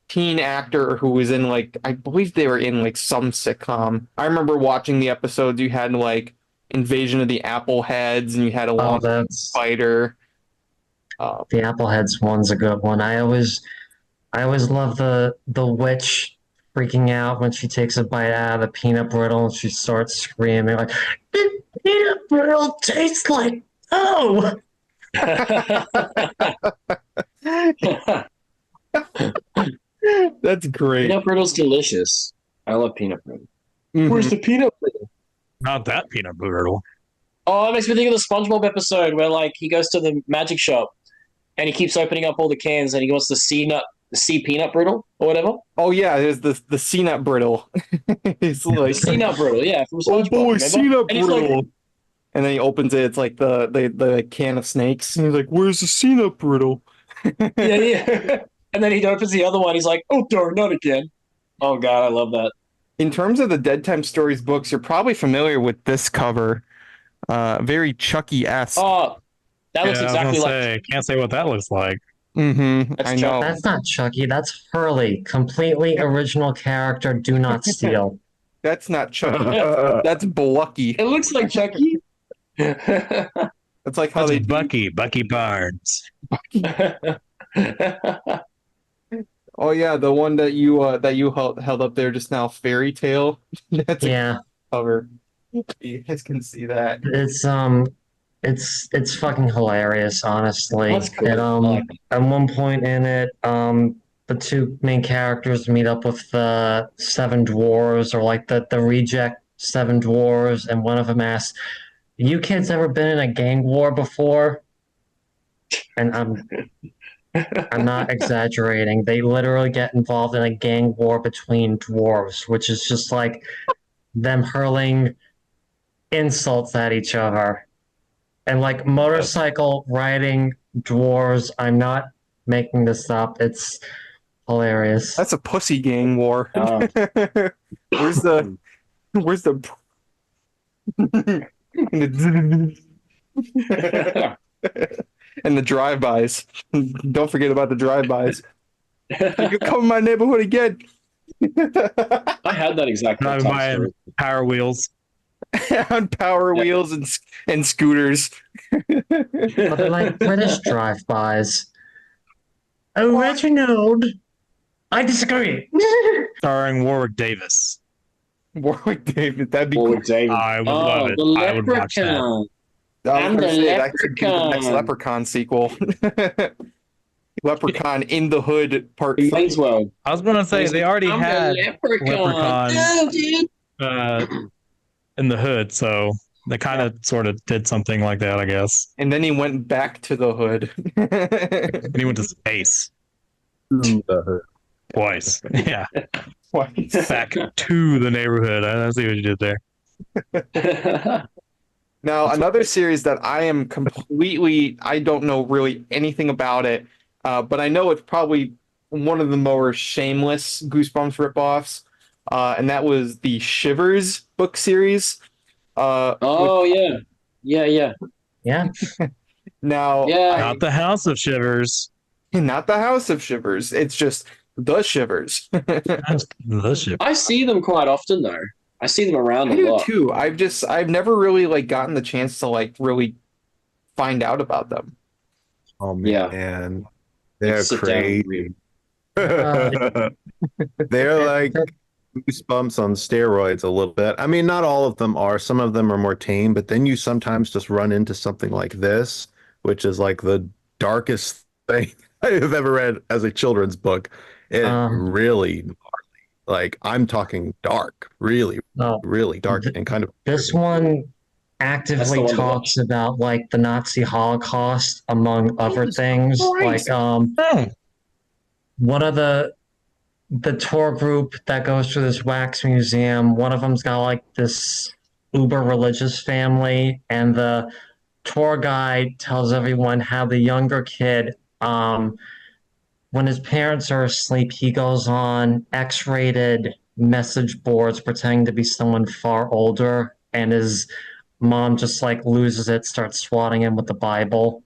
teen actor who was in like, I believe they were in like some sitcom. I remember watching the episodes. You had like Invasion of the Appleheads, and you had a long spider. The Appleheads one's a good one. I always love the witch freaking out when she takes a bite out of the peanut brittle and she starts screaming like, peanut brittle tastes like That's great. Peanut brittle's delicious. I love peanut brittle. Where's the peanut brittle? Not that peanut brittle. Oh, it makes me think of the SpongeBob episode where like he goes to the magic shop and he keeps opening up all the cans and he wants the sea nut sea peanut brittle or whatever. Oh yeah, there's the C-nut brittle. He's like Sea-nut brittle, yeah, from oh SpongeBob, boy, remember? C-nut And he's brittle. like, And then he opens it. It's like the can of snakes. And he's like, "Where's the C-nut brittle?" yeah. And then he opens the other one. He's like, "Oh darn, not again!" Oh god, I love that. In terms of the Deadtime Stories books, you're probably familiar with this cover. Very Chucky-esque. Oh, that looks exactly like. Can't say what that looks like. Mm-hmm. I know. That's not Chucky. That's Hurley. Completely original character. Do not steal. That's not Chucky. That's Blucky. It looks like Chucky. It's like how That's they Bucky Barnes. Oh yeah, the one that you held up there just now, Fairy Tale. That's a cover. You guys can see that. It's fucking hilarious, honestly. That's cool. And, at one point in it, the two main characters meet up with the seven dwarves, or like the reject seven dwarves, and one of them asks, "You kids ever been in a gang war before?" And I'm not exaggerating. They literally get involved in a gang war between dwarves, which is just like them hurling insults at each other. And like motorcycle riding dwarves, I'm not making this up. It's hilarious. That's a pussy gang war. Where's the and the drive-bys. Don't forget about the drive-bys. You can come in my neighborhood again. I had that exact buying Power Wheels. On Power Wheels and scooters. But they're like British drive-bys. Oh, Reginald, I disagree. Starring Warwick Davis. Warwick Davis, that'd be Warwick cool. Davis. I would love it. I would watch that. I was gonna say, that could be the next Leprechaun sequel. Leprechaun in the Hood Part 3. Well. I was gonna say they already had Leprechaun in the Hood, so they kind of sort of did something like that, I guess. And then he went back to the Hood. And he went to space. The Hood. Twice. Yeah. Twice. Back to the neighborhood. I see what you did there. Now, another series that I don't know really anything about it, but I know it's probably one of the more shameless Goosebumps ripoffs, and that was the Shivers book series. Yeah. Now, Not the House of Shivers. Not the House of Shivers. It's just the Shivers. The Shivers. I see them quite often, though. I see them around I a do lot. too. I've never really gotten the chance to really find out about them. Oh man, they're Sit crazy. Uh, They're like Goosebumps on steroids a little bit. I mean, not all of them are. Some of them are more tame, but then you sometimes just run into something like this, which is like the darkest thing I've ever read as a children's book. It really, like, I'm talking dark, really, really dark, and kind of. This one actively talks about like the Nazi Holocaust, among other things. Like one of the tour group that goes to this wax museum, one of them's got like this uber religious family, and the tour guide tells everyone how the younger kid, when his parents are asleep, he goes on X-rated message boards pretending to be someone far older, and his mom just like loses it, starts swatting him with the Bible.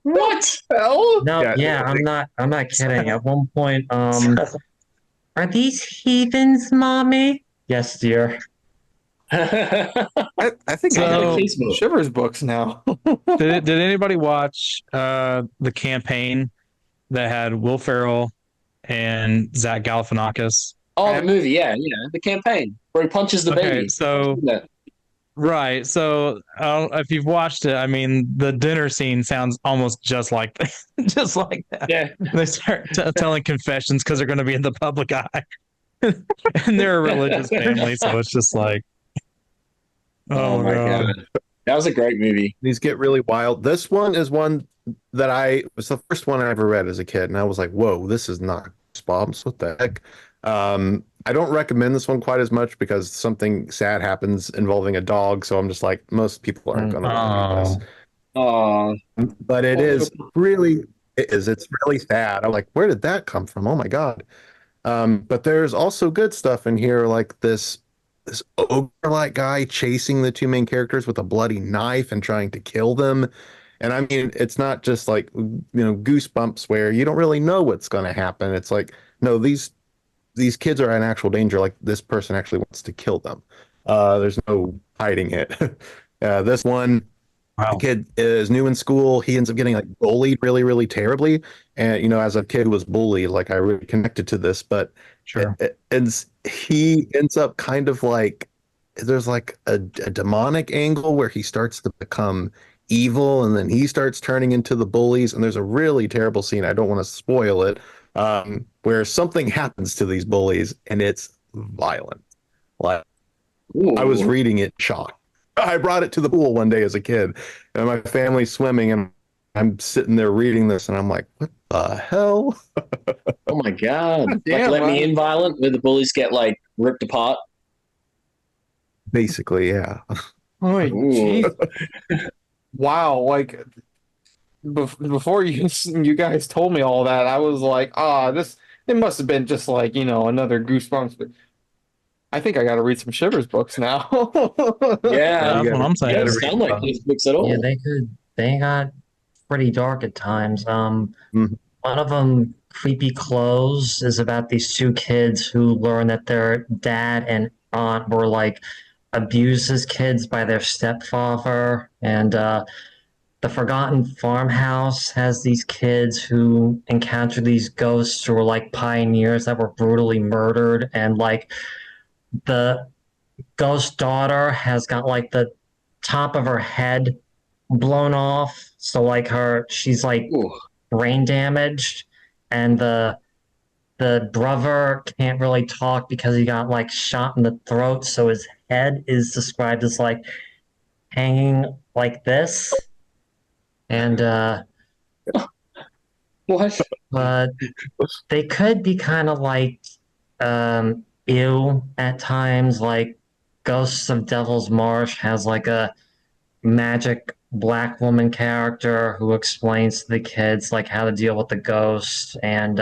What? Hell? No, yeah, I'm not kidding. At one point, are these heathens, mommy? Yes, dear. I think I So- have Shivers books now. Did anybody watch the campaign that had Will Ferrell and Zach Galifianakis? Oh, the movie, yeah. The campaigin where he punches the Okay, baby. so Yeah. right, so if you've watched it, I mean, the dinner scene sounds almost just like just like that. Yeah. They start telling confessions because they're going to be in the public eye, and they're a religious family, so it's just like, oh, my no. God. That was a great movie. These get really wild. This one is one that it was the first one I ever read as a kid, and I was like, whoa, this is not Goosebumps. What the heck? I don't recommend this one quite as much because something sad happens involving a dog. So I'm just like, most people aren't going to want to read this. Oh, But it's really sad. I'm like, where did that come from? Oh my God. But there's also good stuff in here, like this ogre-like guy chasing the two main characters with a bloody knife and trying to kill them. And I mean, it's not just like, Goosebumps where you don't really know what's going to happen. It's like, no, these kids are in actual danger. Like this person actually wants to kill them. There's no hiding it. This one, Wow. the kid is new in school. He ends up getting like bullied really, really terribly. And, as a kid who was bullied, like I really connected to this, but Sure. he ends up kind of like, there's like a demonic angle where he starts to become evil and then he starts turning into the bullies. And there's a really terrible scene. I don't want to spoil it. Where something happens to these bullies and it's violent. Like I was reading it shocked. I brought it to the pool one day as a kid and my family's swimming and I'm sitting there reading this and I'm like, what the hell? Oh my God. Damn, Let Me In violent, where the bullies get like ripped apart. Basically, yeah. Oh, jeez. Wow, like before you guys told me all that, I was like, it must have been just like, another Goosebumps. But I think I got to read some Shivers books now. Yeah, that's what I'm saying. It doesn't sound like these books at all. Yeah, they got pretty dark at times. Mhm. One of them, Creepy Clothes, is about these two kids who learn that their dad and aunt were like abused as kids by their stepfather, and the Forgotten Farmhouse has these kids who encounter these ghosts who were like pioneers that were brutally murdered, and like the ghost daughter has got like the top of her head blown off, so like she's like brain damaged, and the brother can't really talk because he got like shot in the throat, so his head is described as like hanging like this. And What? but they could be kind of like ew at times. Like Ghosts of Devil's Marsh has like a magic black woman character who explains to the kids like how to deal with the ghost, and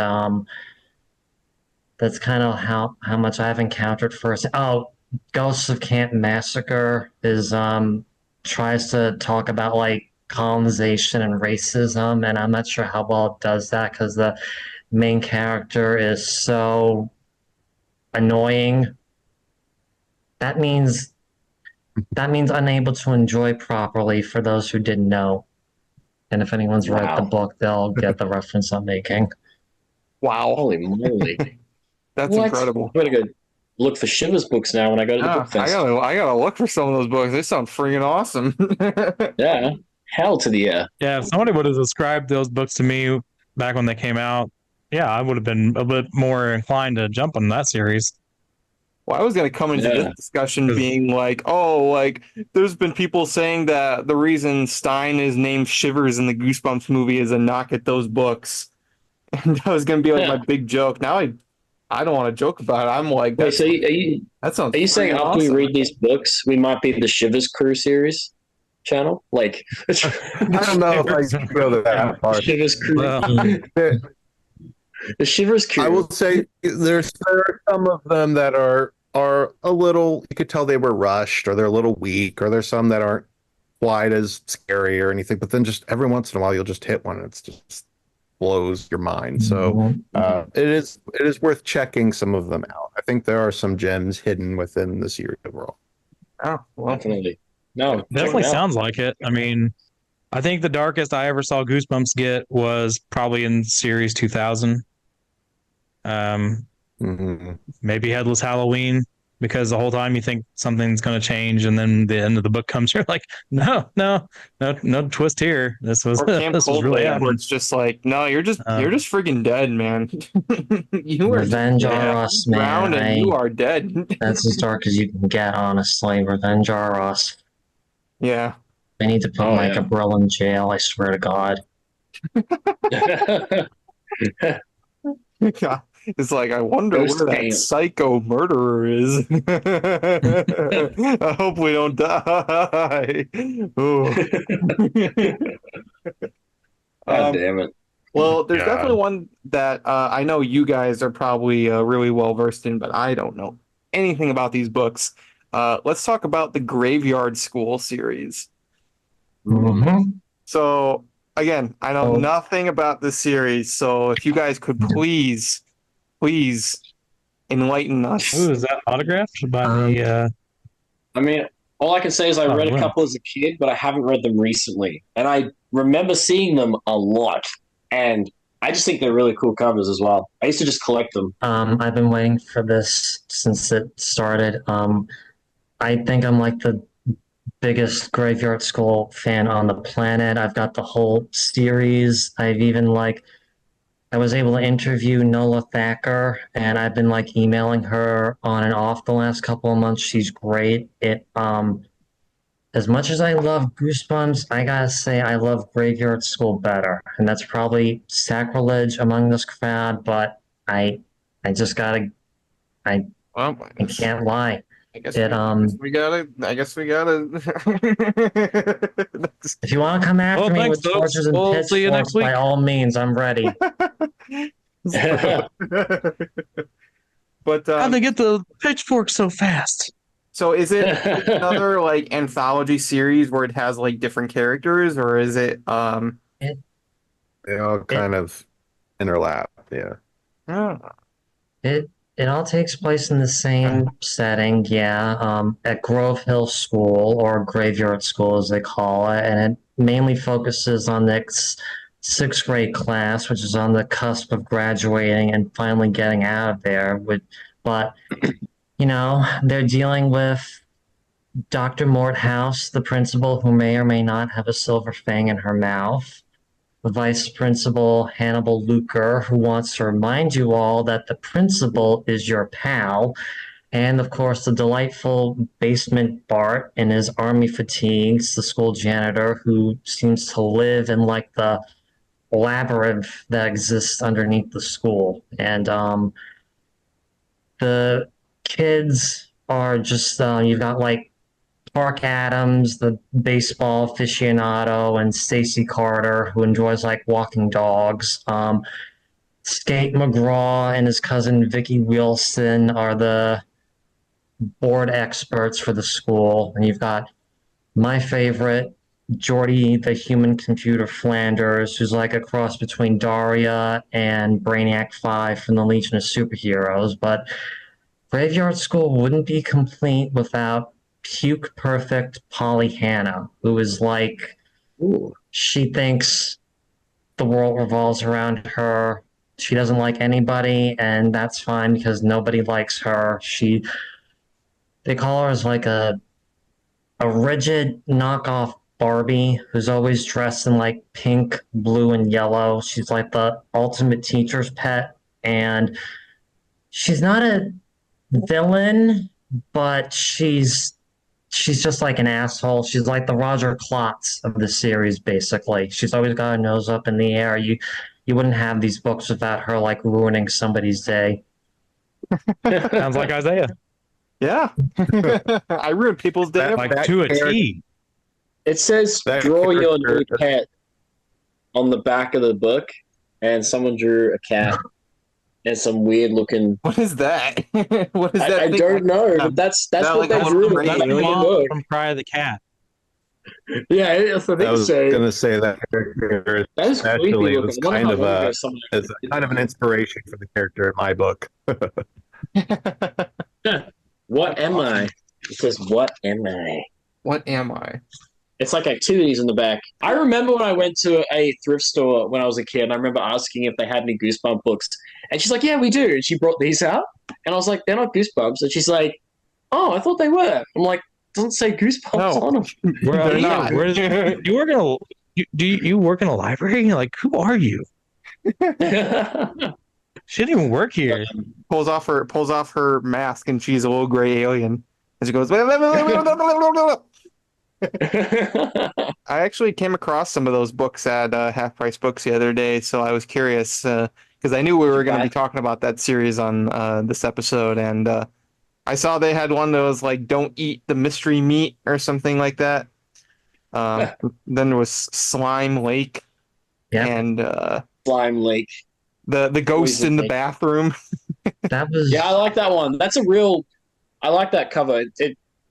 that's kind of how much I've encountered first. Oh, Ghosts of Camp Massacre is tries to talk about like colonization and racism, and I'm not sure how well it does that because the main character is so annoying. That means unable to enjoy properly for those who didn't know. And if anyone's read the book, they'll get the reference I'm making. Wow. Holy moly. That's incredible. I'm gonna go look for Shivers books now when I go to the book fest. I gotta look for some of those books. They sound freaking awesome. Yeah. Hell to the yeah. Yeah, if somebody would have described those books to me back when they came out, yeah, I would have been a bit more inclined to jump on that series. Well, I was going to come into this discussion being like, there's been people saying that the reason Stein is named Shivers in the Goosebumps movie is a knock at those books. And that was going to be like my big joke. Now I don't want to joke about it. I'm like, wait, so are you saying after we read these books, we might be the Shivers Crew series channel? Like, I don't know if I can go to that part. Shivers Crew. The Shivers Crew. I will say there are some of them that are a little, you could tell they were rushed, or they're a little weak, or there's some that aren't quite as scary or anything, but then just every once in a while you'll just hit one and it's just blows your mind. So it is worth checking some of them out. I think there are some gems hidden within the series overall. Oh, well, definitely. No, definitely sounds like it. I mean, I think the darkest I ever saw Goosebumps get was probably in series 2000. Maybe Headless Halloween, because the whole time you think something's going to change, and then the end of the book comes, you're like, no twist here. This was really where it's just like, no, you're just freaking dead, man. You are Revenge on Us, man. And you are dead. That's as dark as you can get, honestly. Revenge on Us. Yeah. They need to put Mike Abril in jail, I swear to God. Yeah. It's like, I wonder Ghost where that camp. psycho murderer is. I hope we don't die. Ooh. God damn it. Well, there's God. definitely one that I know you guys are probably really well versed in, but I don't know anything about these books. Let's talk about the Graveyard School series. Mhm. So, again, I know nothing about this series, so if you guys could please enlighten us. Ooh, is that autographed by the? I mean, all I can say is I read a couple as a kid, but I haven't read them recently. And I remember seeing them a lot. And I just think they're really cool covers as well. I used to just collect them. I've been waiting for this since it started. I think I'm like the biggest Graveyard School fan on the planet. I've got the whole series. I've even I was able to interview Nola Thacker, and I've been emailing her on and off the last couple of months. She's great. As much as I love Goosebumps, I gotta say I love Graveyard School better, and that's probably sacrilege among this crowd. But I just gotta, I can't lie. I guess we gotta. If you want to come after me with torches and pitchforks, by all means, I'm ready. But how'd they get the pitchfork so fast? So is it another anthology series where it has different characters, or is it They all kind of interlap, yeah. It all takes place in the same setting, yeah, at Grove Hill School, or Graveyard School as they call it, and it mainly focuses on the sixth grade class, which is on the cusp of graduating and finally getting out of there. But they're dealing with Dr. Morthouse, the principal, who may or may not have a silver fang in her mouth. Vice Principal Hannibal Luker, who wants to remind you all that the principal is your pal. And of course, the delightful basement Bart in his army fatigues, the school janitor, who seems to live in the labyrinth that exists underneath the school. And the kids are just, you've got Park Adams, the baseball aficionado, and Stacy Carter, who enjoys walking dogs. Skate McGraw and his cousin Vicky Wilson are the board experts for the school. And you've got my favorite, Jordy, the human computer Flanders, who's a cross between Daria and Brainiac 5 from the Legion of Superheroes. But Graveyard School wouldn't be complete without puke perfect Pollyanna, who is she thinks the world revolves around her. She doesn't like anybody, and that's fine because nobody likes her. They call her as a rigid knockoff Barbie who's always dressed in pink, blue, and yellow. She's the ultimate teacher's pet, and she's not a villain, but she's just an asshole. She's the Roger Klotz of the series, basically. She's always got her nose up in the air. You wouldn't have these books without her ruining somebody's day. Sounds like Isaiah. Yeah. I ruined people's day. To a T. It says draw your new pet on the back of the book, and someone drew a cat. And some weird looking. What is that? What is that? I don't know. But that's what they drew. That's the mom from Cry of the Cat. Yeah, that's what I was say. going to say that character That is especially was creepy. kind of an inspiration for the character in my book. What am I? It says, "What am I?" What am I? It's activities in the back. I remember when I went to a thrift store when I was a kid, and I remember asking if they had any Goosebump books. And she's like, "Yeah, we do." And she brought these out. And I was like, "They're not Goosebumps." And she's like, "Oh, I thought they were." I'm like, "Doesn't say Goosebumps on them." They're not. You work in a library? Who are you? She didn't even work here. Pulls off her mask, and she's a little gray alien. And she goes, I actually came across some of those books at Half Price Books the other day, so I was curious because I knew we were going to be talking about that series on this episode, and I saw they had one that was like "Don't Eat the Mystery Meat" or something like that. Then there was Slime Lake, and Slime Lake, the ghost in the bathroom. That was I like that one. I like that cover.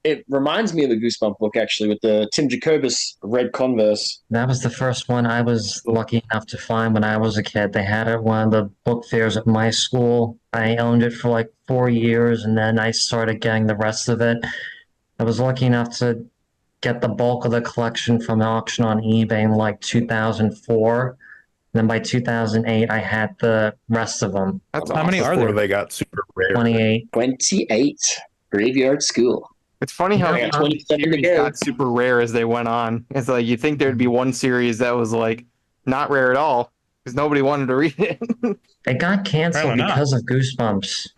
It reminds me of the Goosebump book actually, with the Tim Jacobus red Converse. That was the first one I was lucky enough to find when I was a kid. They had it at one of the book fairs at my school. I owned it for like 4 years, and then I started getting the rest of it. I was lucky enough to get the bulk of the collection from an auction on eBay in like 2004. And then by 2008, I had the rest of them. How many are there? They got super rare. 28. 28. Graveyard School. It's funny how Yeah, 27 to series go. got super rare as they went on. It's like you'd think there'd be one series that was like not rare at all because nobody wanted to read it. It got canceled Apparently not. because of Goosebumps.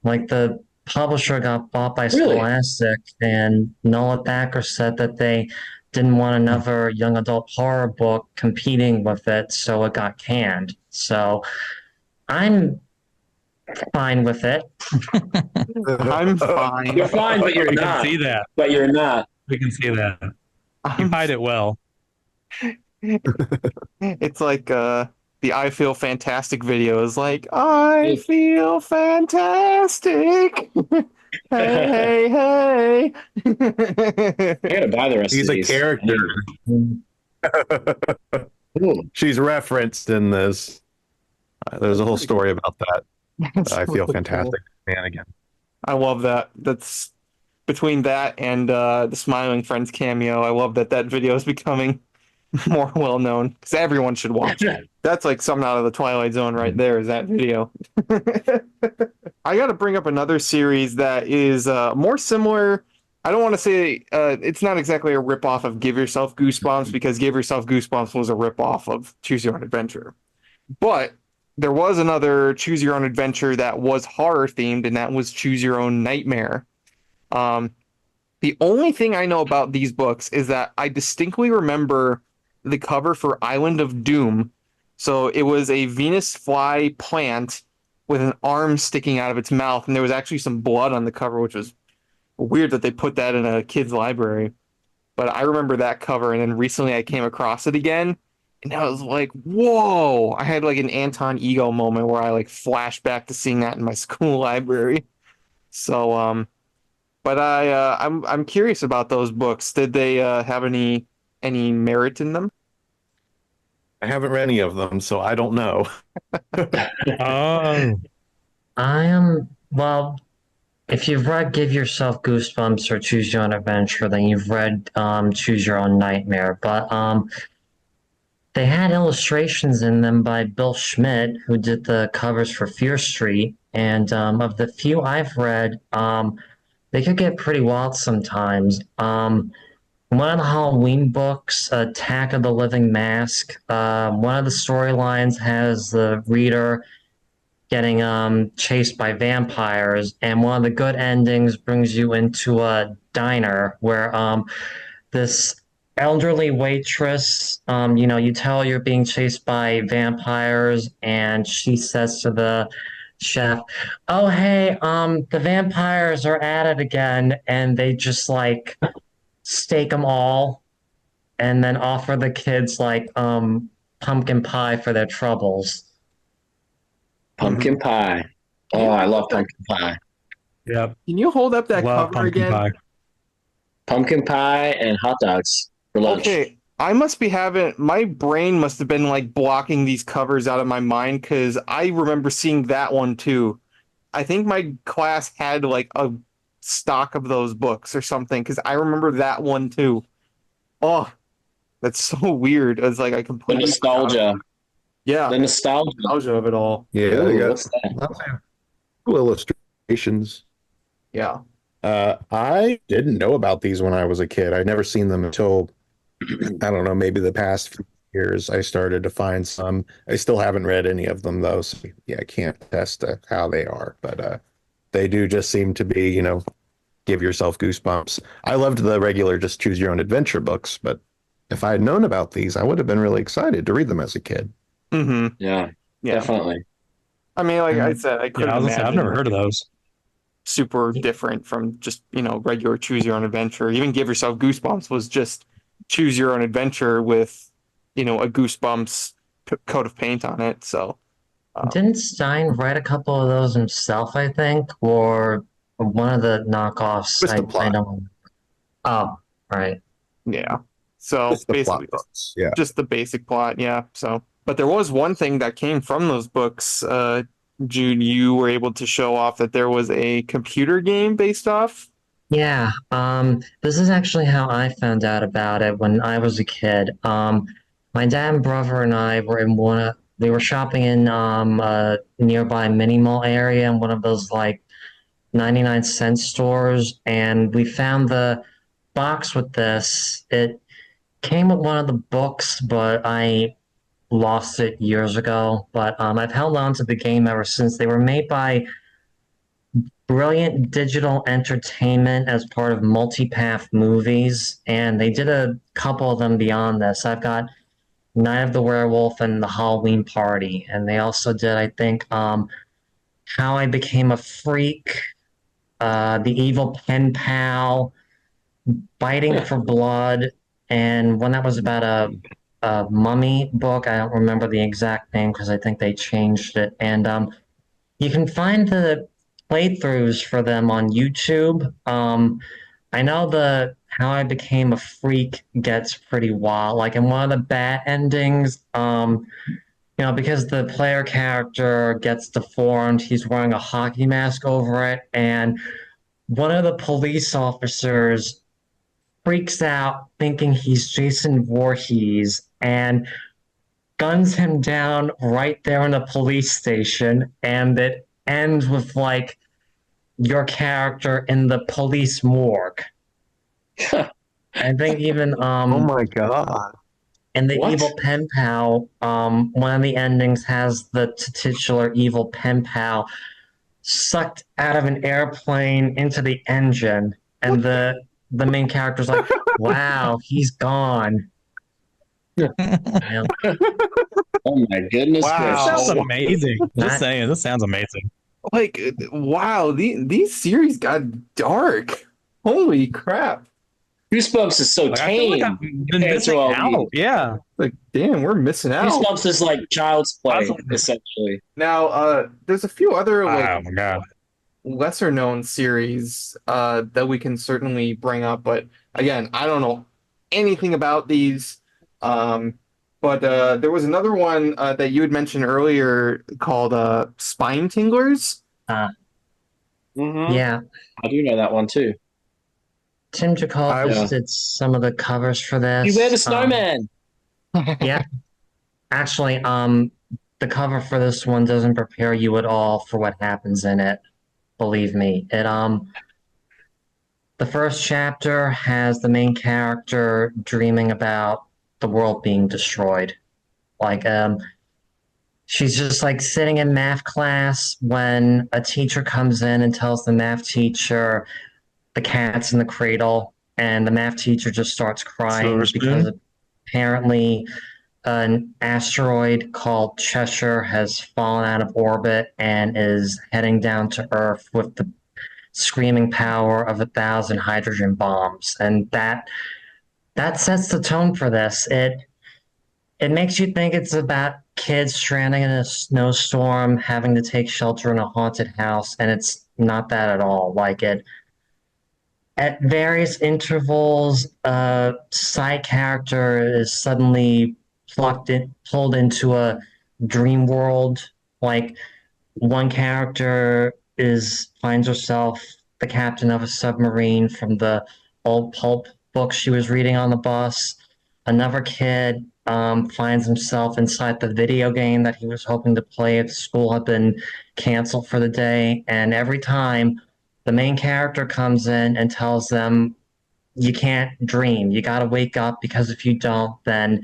Like the publisher got bought by Really? Scholastic, and Noah Thacker said that they didn't want another young adult horror book competing with it, so it got canned. So I'm fine with it. I'm fine. You're fine, but you're We not. can see that. But you're not. We can see that. You hide it well. It's like the I Feel Fantastic video is like, I feel fantastic. Hey, hey, hey. I gotta buy the rest He's of a these. character. Ooh. She's referenced in this. There's a whole story about that. I feel fantastic. Man, again. I love that. That's between that and the Smiling Friends cameo. I love that that video is becoming more well known because everyone should watch it. That's like something out of the Twilight Zone right there. Is that video? I got to bring up another series that is more similar. I don't want to say it's not exactly a ripoff of Give Yourself Goosebumps because Give Yourself Goosebumps was a ripoff of Choose Your Own Adventure, but there was another Choose Your Own Adventure that was horror themed, and that was Choose Your Own Nightmare. The only thing I know about these books is that I distinctly remember the cover for Island of Doom. So it was a Venus fly plant with an arm sticking out of its mouth, and there was actually some blood on the cover, which was weird that they put that in a kid's library. But I remember that cover, and then recently I came across it again, and I was like, whoa! I had like an Anton Ego moment where I like flashed back to seeing that in my school library. So, but I'm curious about those books. Did they have any merit in them? I haven't read any of them, so I don't know. Oh, Well, if you've read Give Yourself Goosebumps or Choose Your Own Adventure, then you've read Choose Your Own Nightmare. But they had illustrations in them by Bill Schmidt, who did the covers for Fear Street. And of the few I've read, they could get pretty wild sometimes. One of the Halloween books, Attack of the Living Mask, one of the storylines has the reader getting chased by vampires, and one of the good endings brings you into a diner where this elderly waitress, you tell you're being chased by vampires, and she says to the chef, "Oh, hey, the vampires are at it again," and they just like stake them all and then offer the kids like pumpkin pie for their troubles. Pumpkin pie. Oh, I love pumpkin pie. yeah. Can you hold up that Love cover pumpkin again? pie. Pumpkin pie and hot dogs for lunch. Okay, I must be my brain must have been like blocking these covers out of my mind because I remember seeing that one too. I think my class had like a stock of those books or something because I remember that one too. Oh, that's so weird. It's like I The completely nostalgia. Yeah, The nostalgia. nostalgia of it all. Yeah, Ooh, they got what's that? cool illustrations. Yeah. I didn't know about these when I was a kid. I'd never seen them until, I don't know, maybe the past few years I started to find some. I still haven't read any of them, though. So, yeah, I can't attest to how they are. But they do just seem to be, Give Yourself Goosebumps. I loved the regular just Choose Your Own Adventure books, but if I had known about these, I would have been really excited to read them as a kid. Mm-hmm. Yeah, definitely. I mean, like I said, I couldn't imagine. I've never heard of those. Super different from just, regular choose your own adventure. Even Give Yourself Goosebumps was just choose your own adventure with, a Goosebumps coat of paint on it. So Didn't Stein write a couple of those himself, I think, or one of the knockoffs? Just the plot. I don't. Oh, right. yeah. So Just the basically, plot books. Yeah. just the basic plot. Yeah. So, but there was one thing that came from those books. Jude, you were able to show off that there was a computer game based off. Yeah. This is actually how I found out about it when I was a kid. My dad and brother and I were we were shopping in a nearby mini mall area in one of those like 99-cent stores, and we found the box with this. It came with one of the books, but I lost it years ago. But I've held on to the game ever since. They were made by Brilliant Digital Entertainment as part of Multipath Movies, and they did a couple of them beyond this. I've got Night of the Werewolf and The Halloween Party, and they also did, I think, How I Became a Freak, The Evil Pen Pal, Biting for Blood, and one that was about a mummy book. I don't remember the exact name because I think they changed it. And you can find the playthroughs for them on YouTube. I know the How I Became a Freak gets pretty wild. Like in one of the bad endings, because the player character gets deformed, he's wearing a hockey mask over it, and one of the police officers freaks out thinking he's Jason Voorhees and guns him down right there in the police station, and it ends with like your character in the police morgue. I think even Oh my god! in the What? Evil Pen Pal, one of the endings has the titular Evil Pen Pal sucked out of an airplane into the engine, and the main character's like, "Wow, he's gone." Yeah. Oh my goodness Wow. That gracious. sounds amazing. That- Just saying, this sounds amazing. Like, wow, these series got dark. Holy crap! Goosebumps is so Like, I feel tame. like I've been compared to missing all out. these. Yeah. Like, damn, we're missing out. Goosebumps is like child's play, Awesome. essentially. Now, there's a few other Oh my god. lesser known series that we can certainly bring up, but again, I don't know anything about these. But there was another one that you had mentioned earlier called Spine Tinglers. Mm-hmm. Yeah, I do know that one too. Tim Jacob Yeah. did some of the covers for this. Beware the Snowman. Yeah, actually, the cover for this one doesn't prepare you at all for what happens in it. Believe me, the first chapter has the main character dreaming about the world being destroyed. Like, she's just like sitting in math class when a teacher comes in and tells the math teacher the cat's in the cradle, and the math teacher just starts crying Silver spoon? because apparently an asteroid called Cheshire has fallen out of orbit and is heading down to Earth with the screaming power of 1,000 hydrogen bombs. And that sets the tone for this. It makes you think it's about kids stranding in a snowstorm, having to take shelter in a haunted house, and it's not that at all. Like at various intervals, a side character is suddenly pulled into a dream world. Like one character finds herself the captain of a submarine from the old pulp book she was reading on the bus. Another kid finds himself inside the video game that he was hoping to play if school had been canceled for the day. And every time the main character comes in and tells them, you can't dream, you got to wake up, because if you don't, then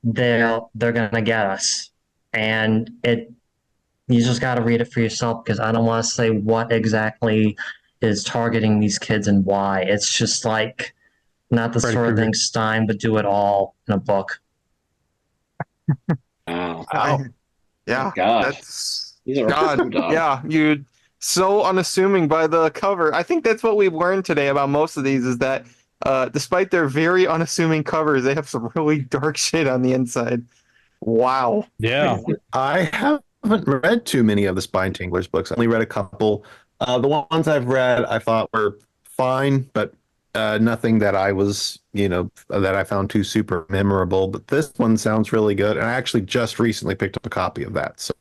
they're going to get us. And you just got to read it for yourself, because I don't want to say what exactly is targeting these kids and why. It's just like Not the Freddy sort of Krueger. thing Stein would do it all in a book. Wow. Yeah, Gosh. that's These are God. dog. Yeah, you so unassuming by the cover. I think that's what we've learned today about most of these is that despite their very unassuming covers, they have some really dark shit on the inside. Wow. Yeah. I haven't read too many of the Spine Tinglers books. I only read a couple. The ones I've read I thought were fine, but nothing that I was, that I found too super memorable. But this one sounds really good. And I actually just recently picked up a copy of that. So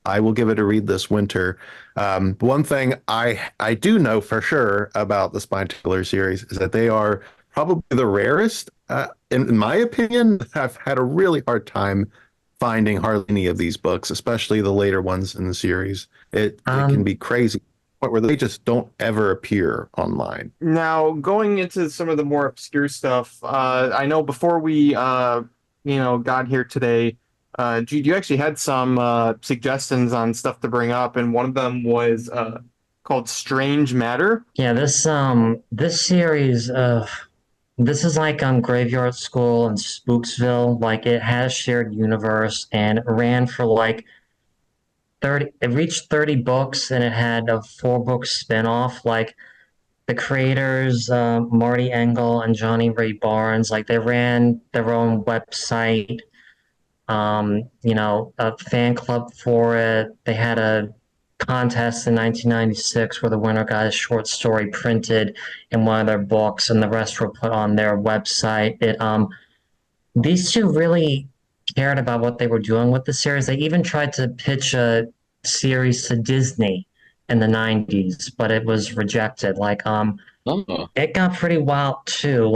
I will give it a read this winter. One thing I do know for sure about the Spine Tiller series is that they are probably the rarest. In my opinion, I've had a really hard time finding hardly any of these books, especially the later ones in the series. It can be crazy, where they just don't ever appear online. Now, going into some of the more obscure stuff, I know before we, got here today, Jude, you actually had some suggestions on stuff to bring up, and one of them was called Strange Matter. Yeah, this series this is like Graveyard School and Spooksville. Like it has shared universe and it ran for like 30. It reached 30 books and it had a 4-book spinoff. Like the creators, Marty Engel and Johnny Ray Barnes, like they ran their own website. A fan club for it. They had a contest in 1996 where the winner got a short story printed in one of their books, and the rest were put on their website. These two really cared about what they were doing with the series. They even tried to pitch a series to Disney in the 90s, but it was rejected. It got pretty wild too.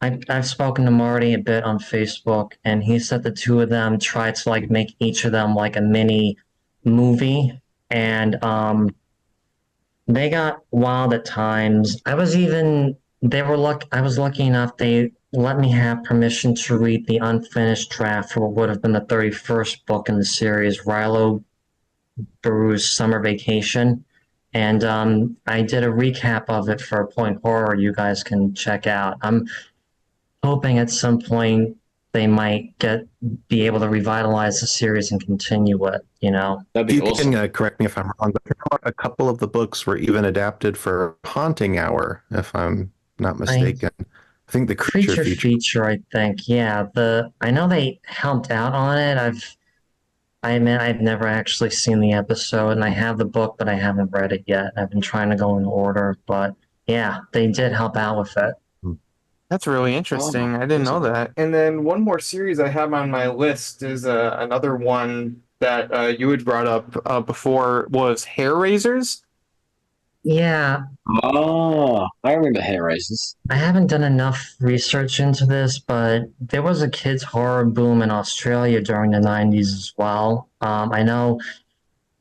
I've spoken to Marty a bit on Facebook, and he said the two of them tried to make each of them like a mini movie, and they got wild at times. I was lucky enough they let me have permission to read the unfinished draft for what would have been the 31st book in the series, Rilo Baru's Summer Vacation. And I did a recap of it for Point Horror you guys can check out. I'm hoping at some point they might be able to revitalize the series and continue it, That'd be awesome. Can correct me if I'm wrong, but a couple of the books were even adapted for Haunting Hour, if I'm not mistaken. I think the creature feature, I think. Yeah, I know they helped out on it. I admit I've never actually seen the episode, and I have the book, but I haven't read it yet. I've been trying to go in order, but yeah, they did help out with it. That's really interesting. I didn't know that. And then one more series I have on my list is another one that you had brought up before was Hair Raisers. Yeah. Oh, I remember Hair Raisers. I haven't done enough research into this, but there was a kids' horror boom in Australia during the 90s as well. I know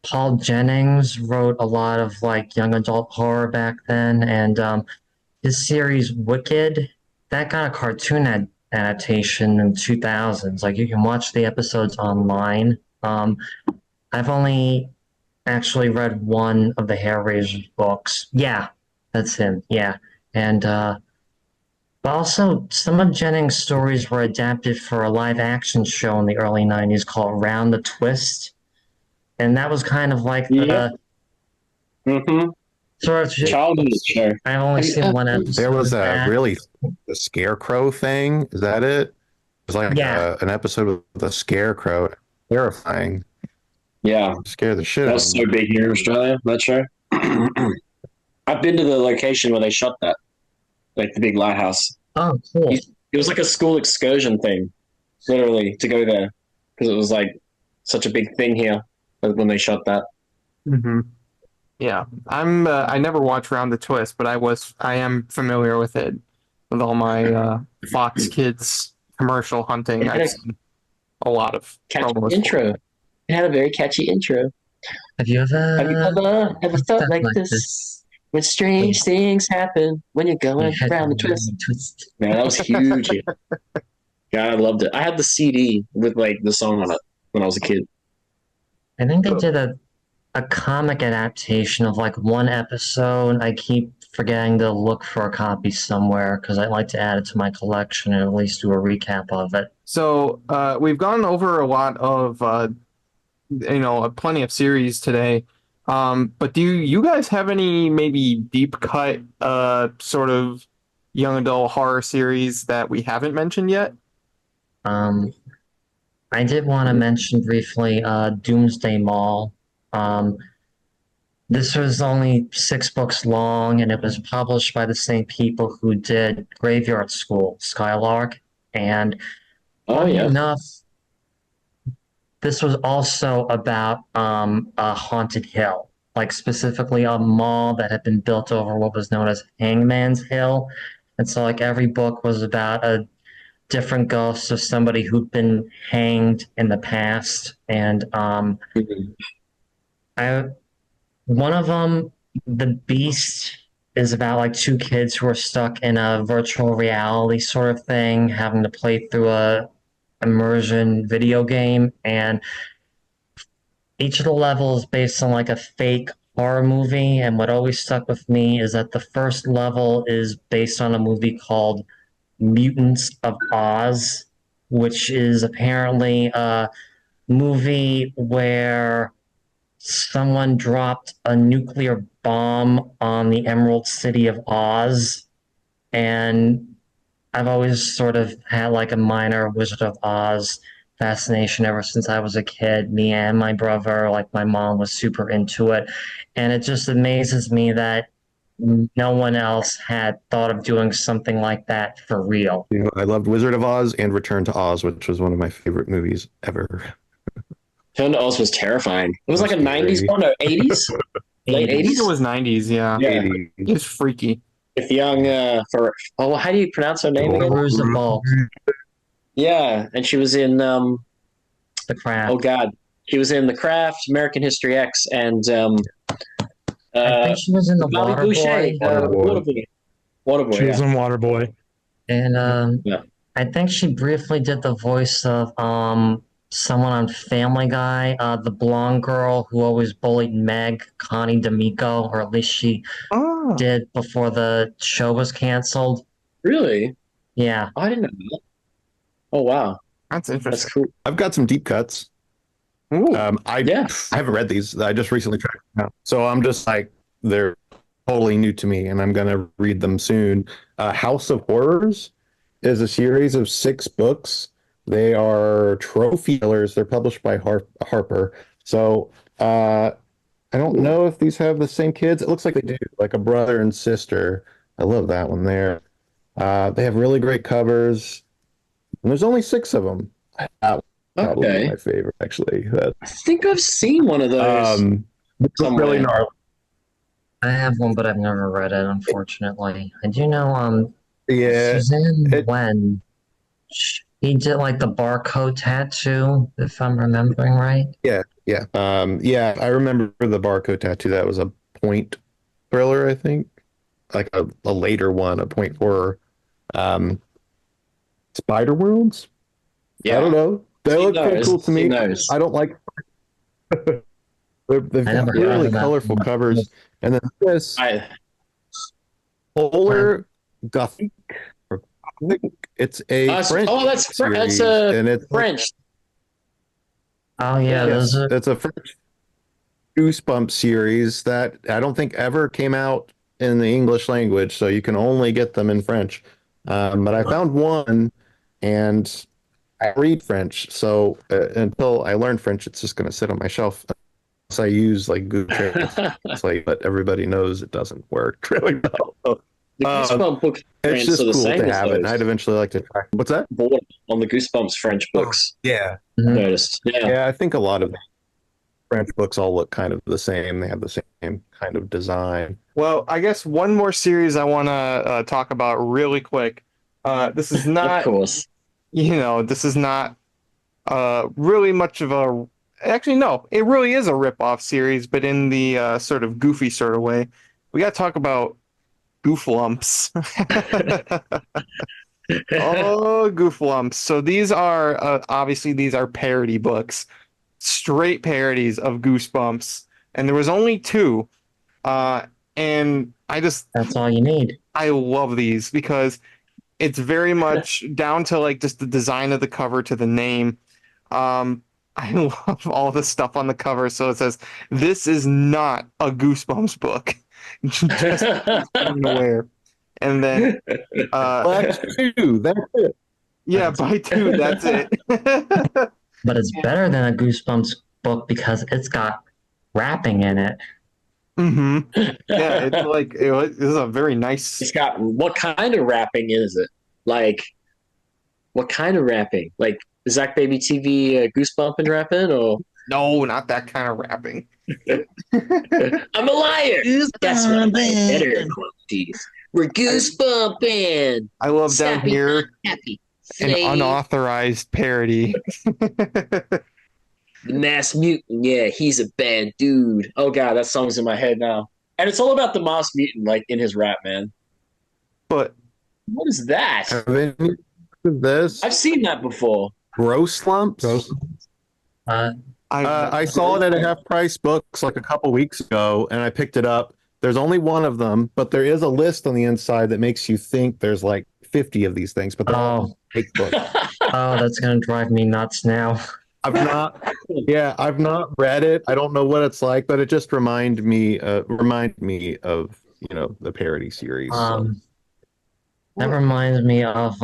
Paul Jennings wrote a lot of young adult horror back then, and his series Wicked, that got a cartoon adaptation in 2000s. You can watch the episodes online. I've only actually read one of the Hair Raisers books. Yeah, that's him. Yeah. And but also some of Jennings' stories were adapted for a live action show in the early 90s called Round the Twist. And that was kind of like the sort of childhood show. I've only seen one episode. There was the Scarecrow thing. Is that it? It was an episode with a Scarecrow. Terrifying. Yeah. Scared the shit out of me. That was so big here in Australia, that show. I've been to the location where they shot that. The big lighthouse. Oh, cool. It was like a school excursion thing, literally, to go there. Because it was such a big thing here when they shot that. Mm-hmm. Yeah. I never watched Round the Twist, but I am familiar with it. With all my Fox Kids commercial hunting. I've seen a lot of catchy intro. It had a very catchy intro. Have you ever felt like this? When strange things happen when you're going around the twist. Man, that was huge. Yeah, I loved it. I had the CD with the song on it when I was a kid. I think they did a comic adaptation of one episode. I keep forgetting to look for a copy somewhere because I'd like to add it to my collection and at least do a recap of it. So we've gone over a lot of plenty of series today. But do you guys have any maybe deep cut sort of young adult horror series that we haven't mentioned yet? I did want to mention briefly Doomsday Mall. This was only 6 books long, and it was published by the same people who did Graveyard School, Skylark. And funny enough, this was also about a haunted hill, like specifically a mall that had been built over what was known as Hangman's Hill. And so like every book was about a different ghost of somebody who'd been hanged in the past. And one of them, The Beast, is about like 2 kids who are stuck in a virtual reality sort of thing, having to play through a immersion video game, and each of the levels based on like a fake horror movie. And what always stuck with me is that the first level is based on a movie called Mutants of Oz, which is apparently a movie where someone dropped a nuclear bomb on the Emerald City of Oz. And I've always sort of had like a minor Wizard of Oz fascination ever since I was a kid. Me and my brother, like my mom, was super into it. And it just amazes me that no one else had thought of doing something like that for real. You know, I loved Wizard of Oz and Return to Oz, which was one of my favorite movies ever. Return to Oz was terrifying. It was like a 90s one or 80s? Late 80s? It was 90s, yeah. 80s. It was freaky. With young, how do you pronounce her name again? Roosevelt. Yeah, and she was in The Craft. oh god, she was in The Craft, American History X, and I think she was in The Waterboy. Waterboy. She was in Waterboy. And I think she briefly did the voice of someone on Family Guy, the blonde girl who always bullied Meg, Connie D'Amico, or at least she did before the show was canceled. Really? Yeah. Oh, I didn't know that. Oh wow, That's interesting. that's cool. I've got some deep cuts. Ooh. I haven't read these. I just recently tracked them out. So I'm just like, they're totally new to me, and I'm going to read them soon. House of Horrors is a series of 6 books. They are trophy killers. They're published by Harper. So I don't know if these have the same kids. It looks like they do, like a brother and sister. I love that one there. They have really great covers. And there's only 6 of them. Probably my favorite, actually. I think I've seen one of those. It's really gnarly. I have one, but I've never read it, unfortunately. I do know Yeah. Suzanne Wen, he did like the barcode tattoo, if I'm remembering right. Yeah. I remember the barcode tattoo. That was a point thriller, I think. Like a later one, a point horror. Spider Worlds? Yeah. I don't know. They look pretty cool to me. I don't like. They've got really colorful covers, and then this Polar Gothic. It's a French. Oh, that's series, and it's French. Oh yeah, yes, it's a French Goosebumps series that I don't think ever came out in the English language, so you can only get them in French. But I found one, and I read French, so until I learn French, it's just going to sit on my shelf. So I use like Google Translate, but everybody knows it doesn't work really well. The Goosebumps book it's just are the cool same to as have it, those. and I'd eventually like to try. What's that? Bought on the Goosebumps French books. Yeah. Noticed. Yeah, I think a lot of French books all look kind of the same. They have the same kind of design. Well, I guess one more series I want to talk about really quick. This is not, Of course. this is not really much of a. Actually, no, it really is a rip-off series, but in the sort of goofy sort of way. We got to talk about Gooflumps. Oh, Gooflumps. So these are, obviously, these are parody books. Straight parodies of Goosebumps. And there was only 2. And And That's all you need. I love these because it's very much down to like just the design of the cover to the name. I love all the stuff on the cover. So it says, "This is not a Goosebumps book." Just aware. And then Buy two, that's it. Yeah, buy two, that's it. But it's better than a Goosebumps book because it's got rapping in it. Mm-hmm. Yeah, it's like this is a very nice. It's got what kind of rapping is it? Like, what kind of rapping? Like Zach Baby TV Goosebump and rapping, or no, not that kind of rapping. I'm a liar. That's what I'm better qualities. We're goosebumping. I love down Sappy, here happy. an Slave. unauthorized parody. The Mass Mutant, yeah, he's a bad dude. Oh god, that song's in my head now. And it's all about the Mass Mutant, like in his rap, man. But what is that? Have any of this? I've seen that before. Goosebumps. I saw it at a half price books like a couple weeks ago, and I picked it up. There's only one of them, but there is a list on the inside that makes you think there's like 50 of these things. But they're all fake books. Oh, that's gonna drive me nuts now. I've not read it. I don't know what it's like, but it just reminded me of the parody series. That reminds me of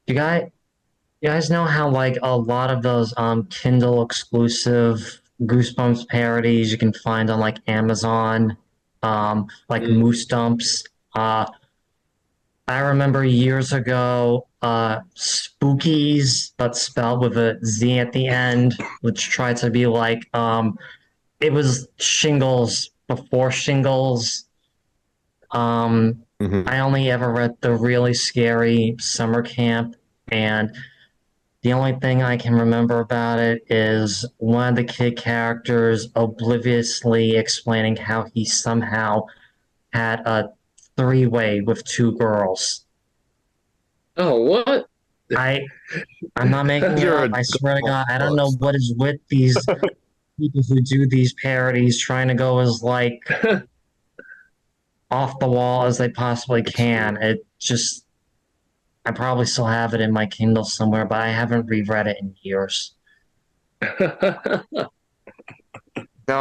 you guys know how like a lot of those Kindle exclusive Goosebumps parodies you can find on like Amazon, like Moose Dumps. I remember years ago, Spookies, but spelled with a Z at the end, which tried to be like, it was Shingles before Shingles. I only ever read the really scary summer camp, and the only thing I can remember about it is one of the kid characters obliviously explaining how he somehow had a three-way with two girls. Oh, what? I'm not making it up. I swear to God, I don't know what is with these people who do these parodies trying to go as like off the wall as they possibly can. It just, I probably still have it in my Kindle somewhere, but I haven't reread it in years. No,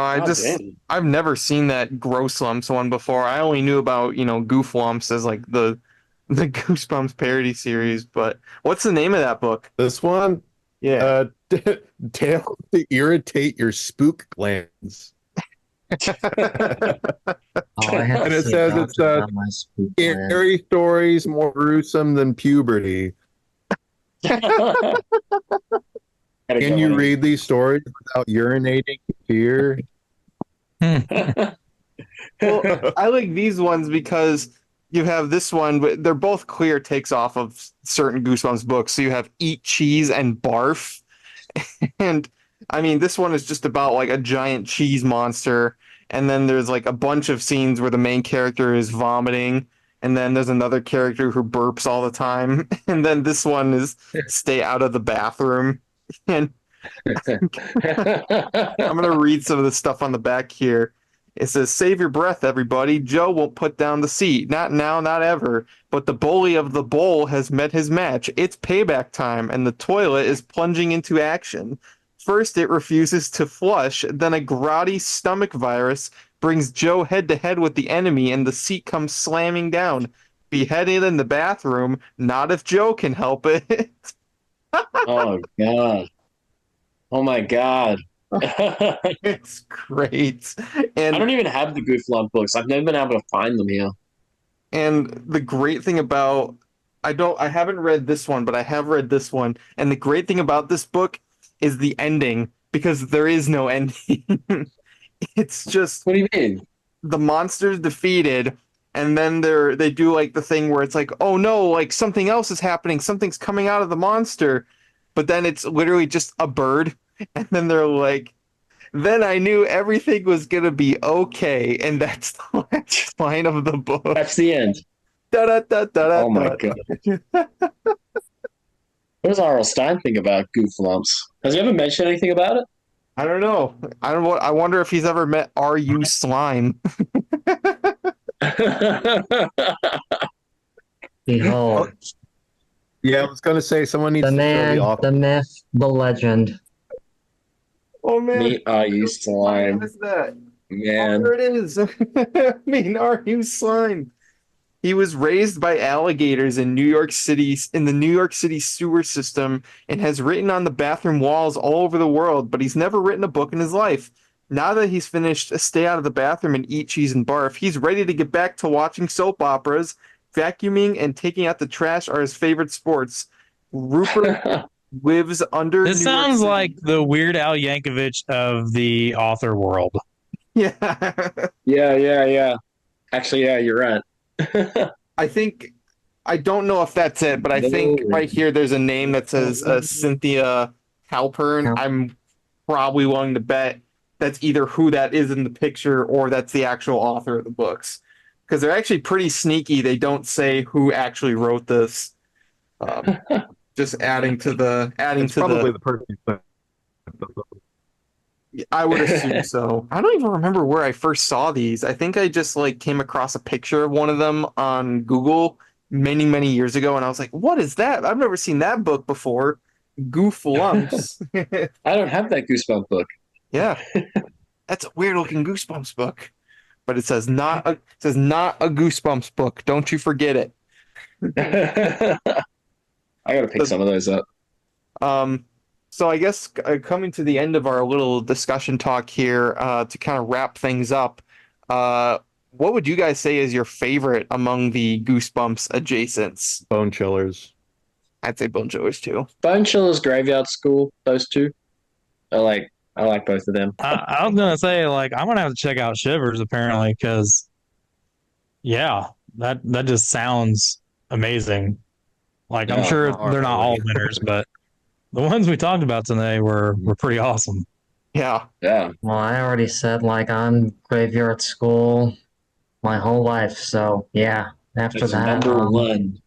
I've never seen that Grosslumps one before. I only knew about, Gooflumps as like the Goosebumps parody series, but what's the name of that book? This one? Yeah. Tales to irritate your spook glands. And it says it's scary stories more gruesome than puberty. Can you read these stories without urinating in fear? Well, I like these ones because you have this one, but they're both clear takes off of certain Goosebumps books. So you have Eat Cheese and Barf. And I mean, this one is just about like a giant cheese monster. And then there's like a bunch of scenes where the main character is vomiting. And then there's another character who burps all the time. And then this one is stay out of the bathroom. And I'm going to read some of the stuff on the back here. It says, "Save your breath, everybody. Joe won't put down the seat. Not now, not ever. But the bully of the bowl has met his match. It's payback time, and the toilet is plunging into action. First, it refuses to flush. Then a grotty stomach virus brings Joe head-to-head with the enemy, and the seat comes slamming down. Beheaded in the bathroom. Not if Joe can help it." Oh, God. Oh, my God. It's great. And I don't even have the Gooflump books. I've never been able to find them here. And the great thing about I haven't read this one, but I have read this one. And the great thing about this book is the ending, because there is no ending. It's just, what do you mean? The monster's defeated, and then they do like the thing where it's like, oh no, like something else is happening, something's coming out of the monster, but then it's literally just a bird, and then they're like, then I knew everything was gonna be okay, and that's the last line of the book. That's the end. Oh my God. What does R.L. Stine think about Gooflumps? Has he ever mentioned anything about it? I don't know. I wonder if he's ever met R.U. Slime. Behold, Yeah, I was going to say someone needs the to show man, the author. the myth, the legend. Oh man, Meet Are You Slime. what is that? Oh, Man. there it is. Mean, are you slime? He was raised by alligators in New York City, in the New York City sewer system, and has written on the bathroom walls all over the world, but he's never written a book in his life. Now that he's finished Stay Out of the Bathroom and Eat Cheese and Barf, he's ready to get back to watching soap operas. Vacuuming and taking out the trash are his favorite sports. Rupert lives under This New York sounds City. like the Weird Al Yankovic of the author world. Yeah. Yeah. Actually, yeah, you're right. I think, I don't know if that's it, but I think No. right here there's a name that says Cynthia Halpern. I'm probably willing to bet that's either who that is in the picture or that's the actual author of the books. Because they're actually pretty sneaky. They don't say who actually wrote this. Just adding to the It's probably the person. I would assume so. I don't even remember where I first saw these. I think I just like came across a picture of one of them on Google many years ago, and I was like, "What is that? I've never seen that book before." Gooflumps. I don't have that Goosebumps book. Yeah, that's a weird looking Goosebumps book, but it says not a Goosebumps book. Don't you forget it. I gotta pick some of those up. So I guess coming to the end of our little discussion talk here, to kind of wrap things up, what would you guys say is your favorite among the Goosebumps adjacents? Bone Chillers. I'd say Bone Chillers too. Bone Chillers, Graveyard School, those two. I like both of them. I was gonna say, like, I'm gonna have to check out Shivers apparently, because yeah, that just sounds amazing. Like, I'm Yeah, sure not they're not all really. winners, but the ones we talked about today were pretty awesome. Yeah. Yeah. Well, I already said like I'm Graveyard School my whole life, so yeah. After That's that, number one.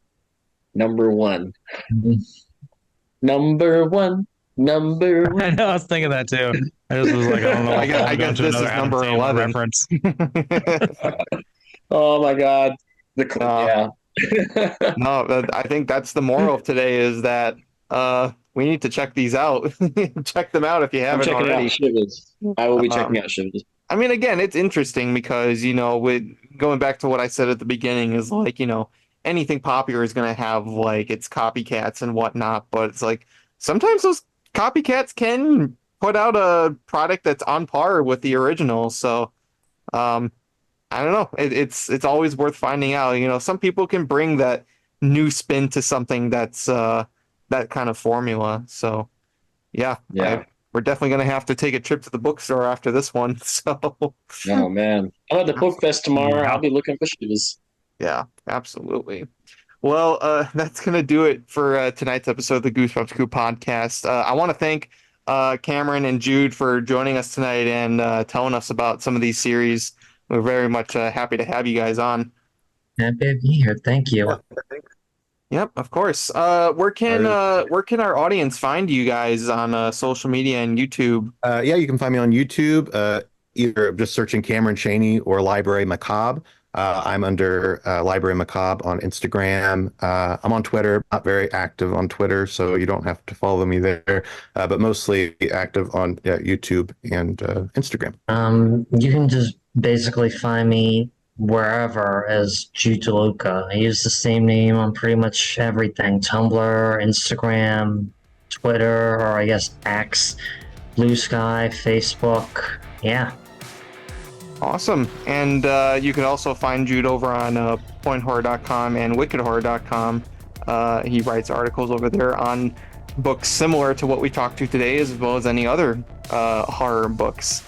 Number one. mhm. Number one. Number I one. know, I was thinking that too. I just was like, I don't know. I guess this is Adam number Sandler 11. reference. Oh my God. Yeah. No, I think that's the moral of today is that we need to check these out. Check them out if you I'm haven't checking already. out Shivers. I will be checking out Shivers. I mean, again, it's interesting because, with going back to what I said at the beginning is like, anything popular is going to have like its copycats and whatnot, but it's like sometimes those copycats can put out a product that's on par with the original. So, I don't know. It's always worth finding out. Some people can bring that new spin to something that's that kind of formula. So, yeah. We're definitely going to have to take a trip to the bookstore after this one. So, Oh man. I'm at the book fest tomorrow. I'll be looking for Shivers. yeah, absolutely. Well, that's going to do it for tonight's episode of the Goosebumps Crew podcast. I want to thank Cameron and Jude for joining us tonight and telling us about some of these series. We're very much happy to have you guys on. Happy to be here. Thank you. Yep, of course. Where can our audience find you guys on social media and YouTube? Yeah, you can find me on YouTube, either just searching Cameron Chaney or Library Macabre. I'm under Library Macabre on Instagram. I'm on Twitter, not very active on Twitter, so you don't have to follow me there, but mostly active on YouTube and Instagram. You can just basically find me wherever as Jude DeLuca. I use the same name on pretty much everything: Tumblr, Instagram, Twitter, or I guess X, Blue Sky, Facebook. Yeah. Awesome. And you can also find Jude over on pointhorror.com and wickedhorror.com. He writes articles over there on books similar to what we talked to today, as well as any other horror books.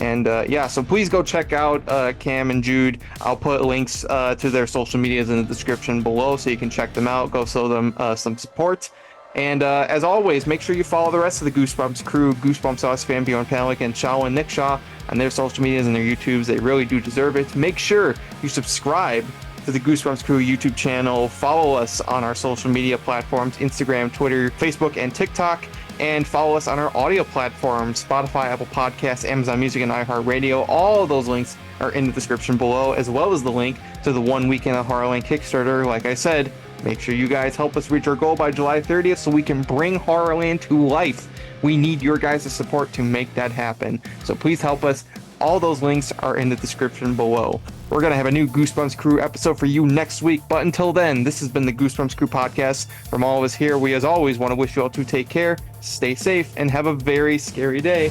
And so please go check out Cam and Jude. I'll put links to their social medias in the description below so you can check them out. Go show them some support. And as always, make sure you follow the rest of the Goosebumps crew, Goosebumps Us, Fan Beyond Panic, and Shaw and Nick Shaw on their social medias and their YouTubes. They really do deserve it. Make sure you subscribe to the Goosebumps Crew YouTube channel. Follow us on our social media platforms, Instagram, Twitter, Facebook, and TikTok. and follow us on our audio platforms, Spotify, Apple Podcasts, Amazon Music, and iHeartRadio. All of those links are in the description below, as well as the link to the One Weekend at Horrorland Kickstarter. Like I said, make sure you guys help us reach our goal by July 30th so we can bring Horrorland to life. We need your guys' support to make that happen. So please help us. All those links are in the description below. We're going to have a new Goosebumps Crew episode for you next week. But until then, this has been the Goosebumps Crew Podcast. From all of us here, we as always want to wish you all to take care, stay safe, and have a very scary day.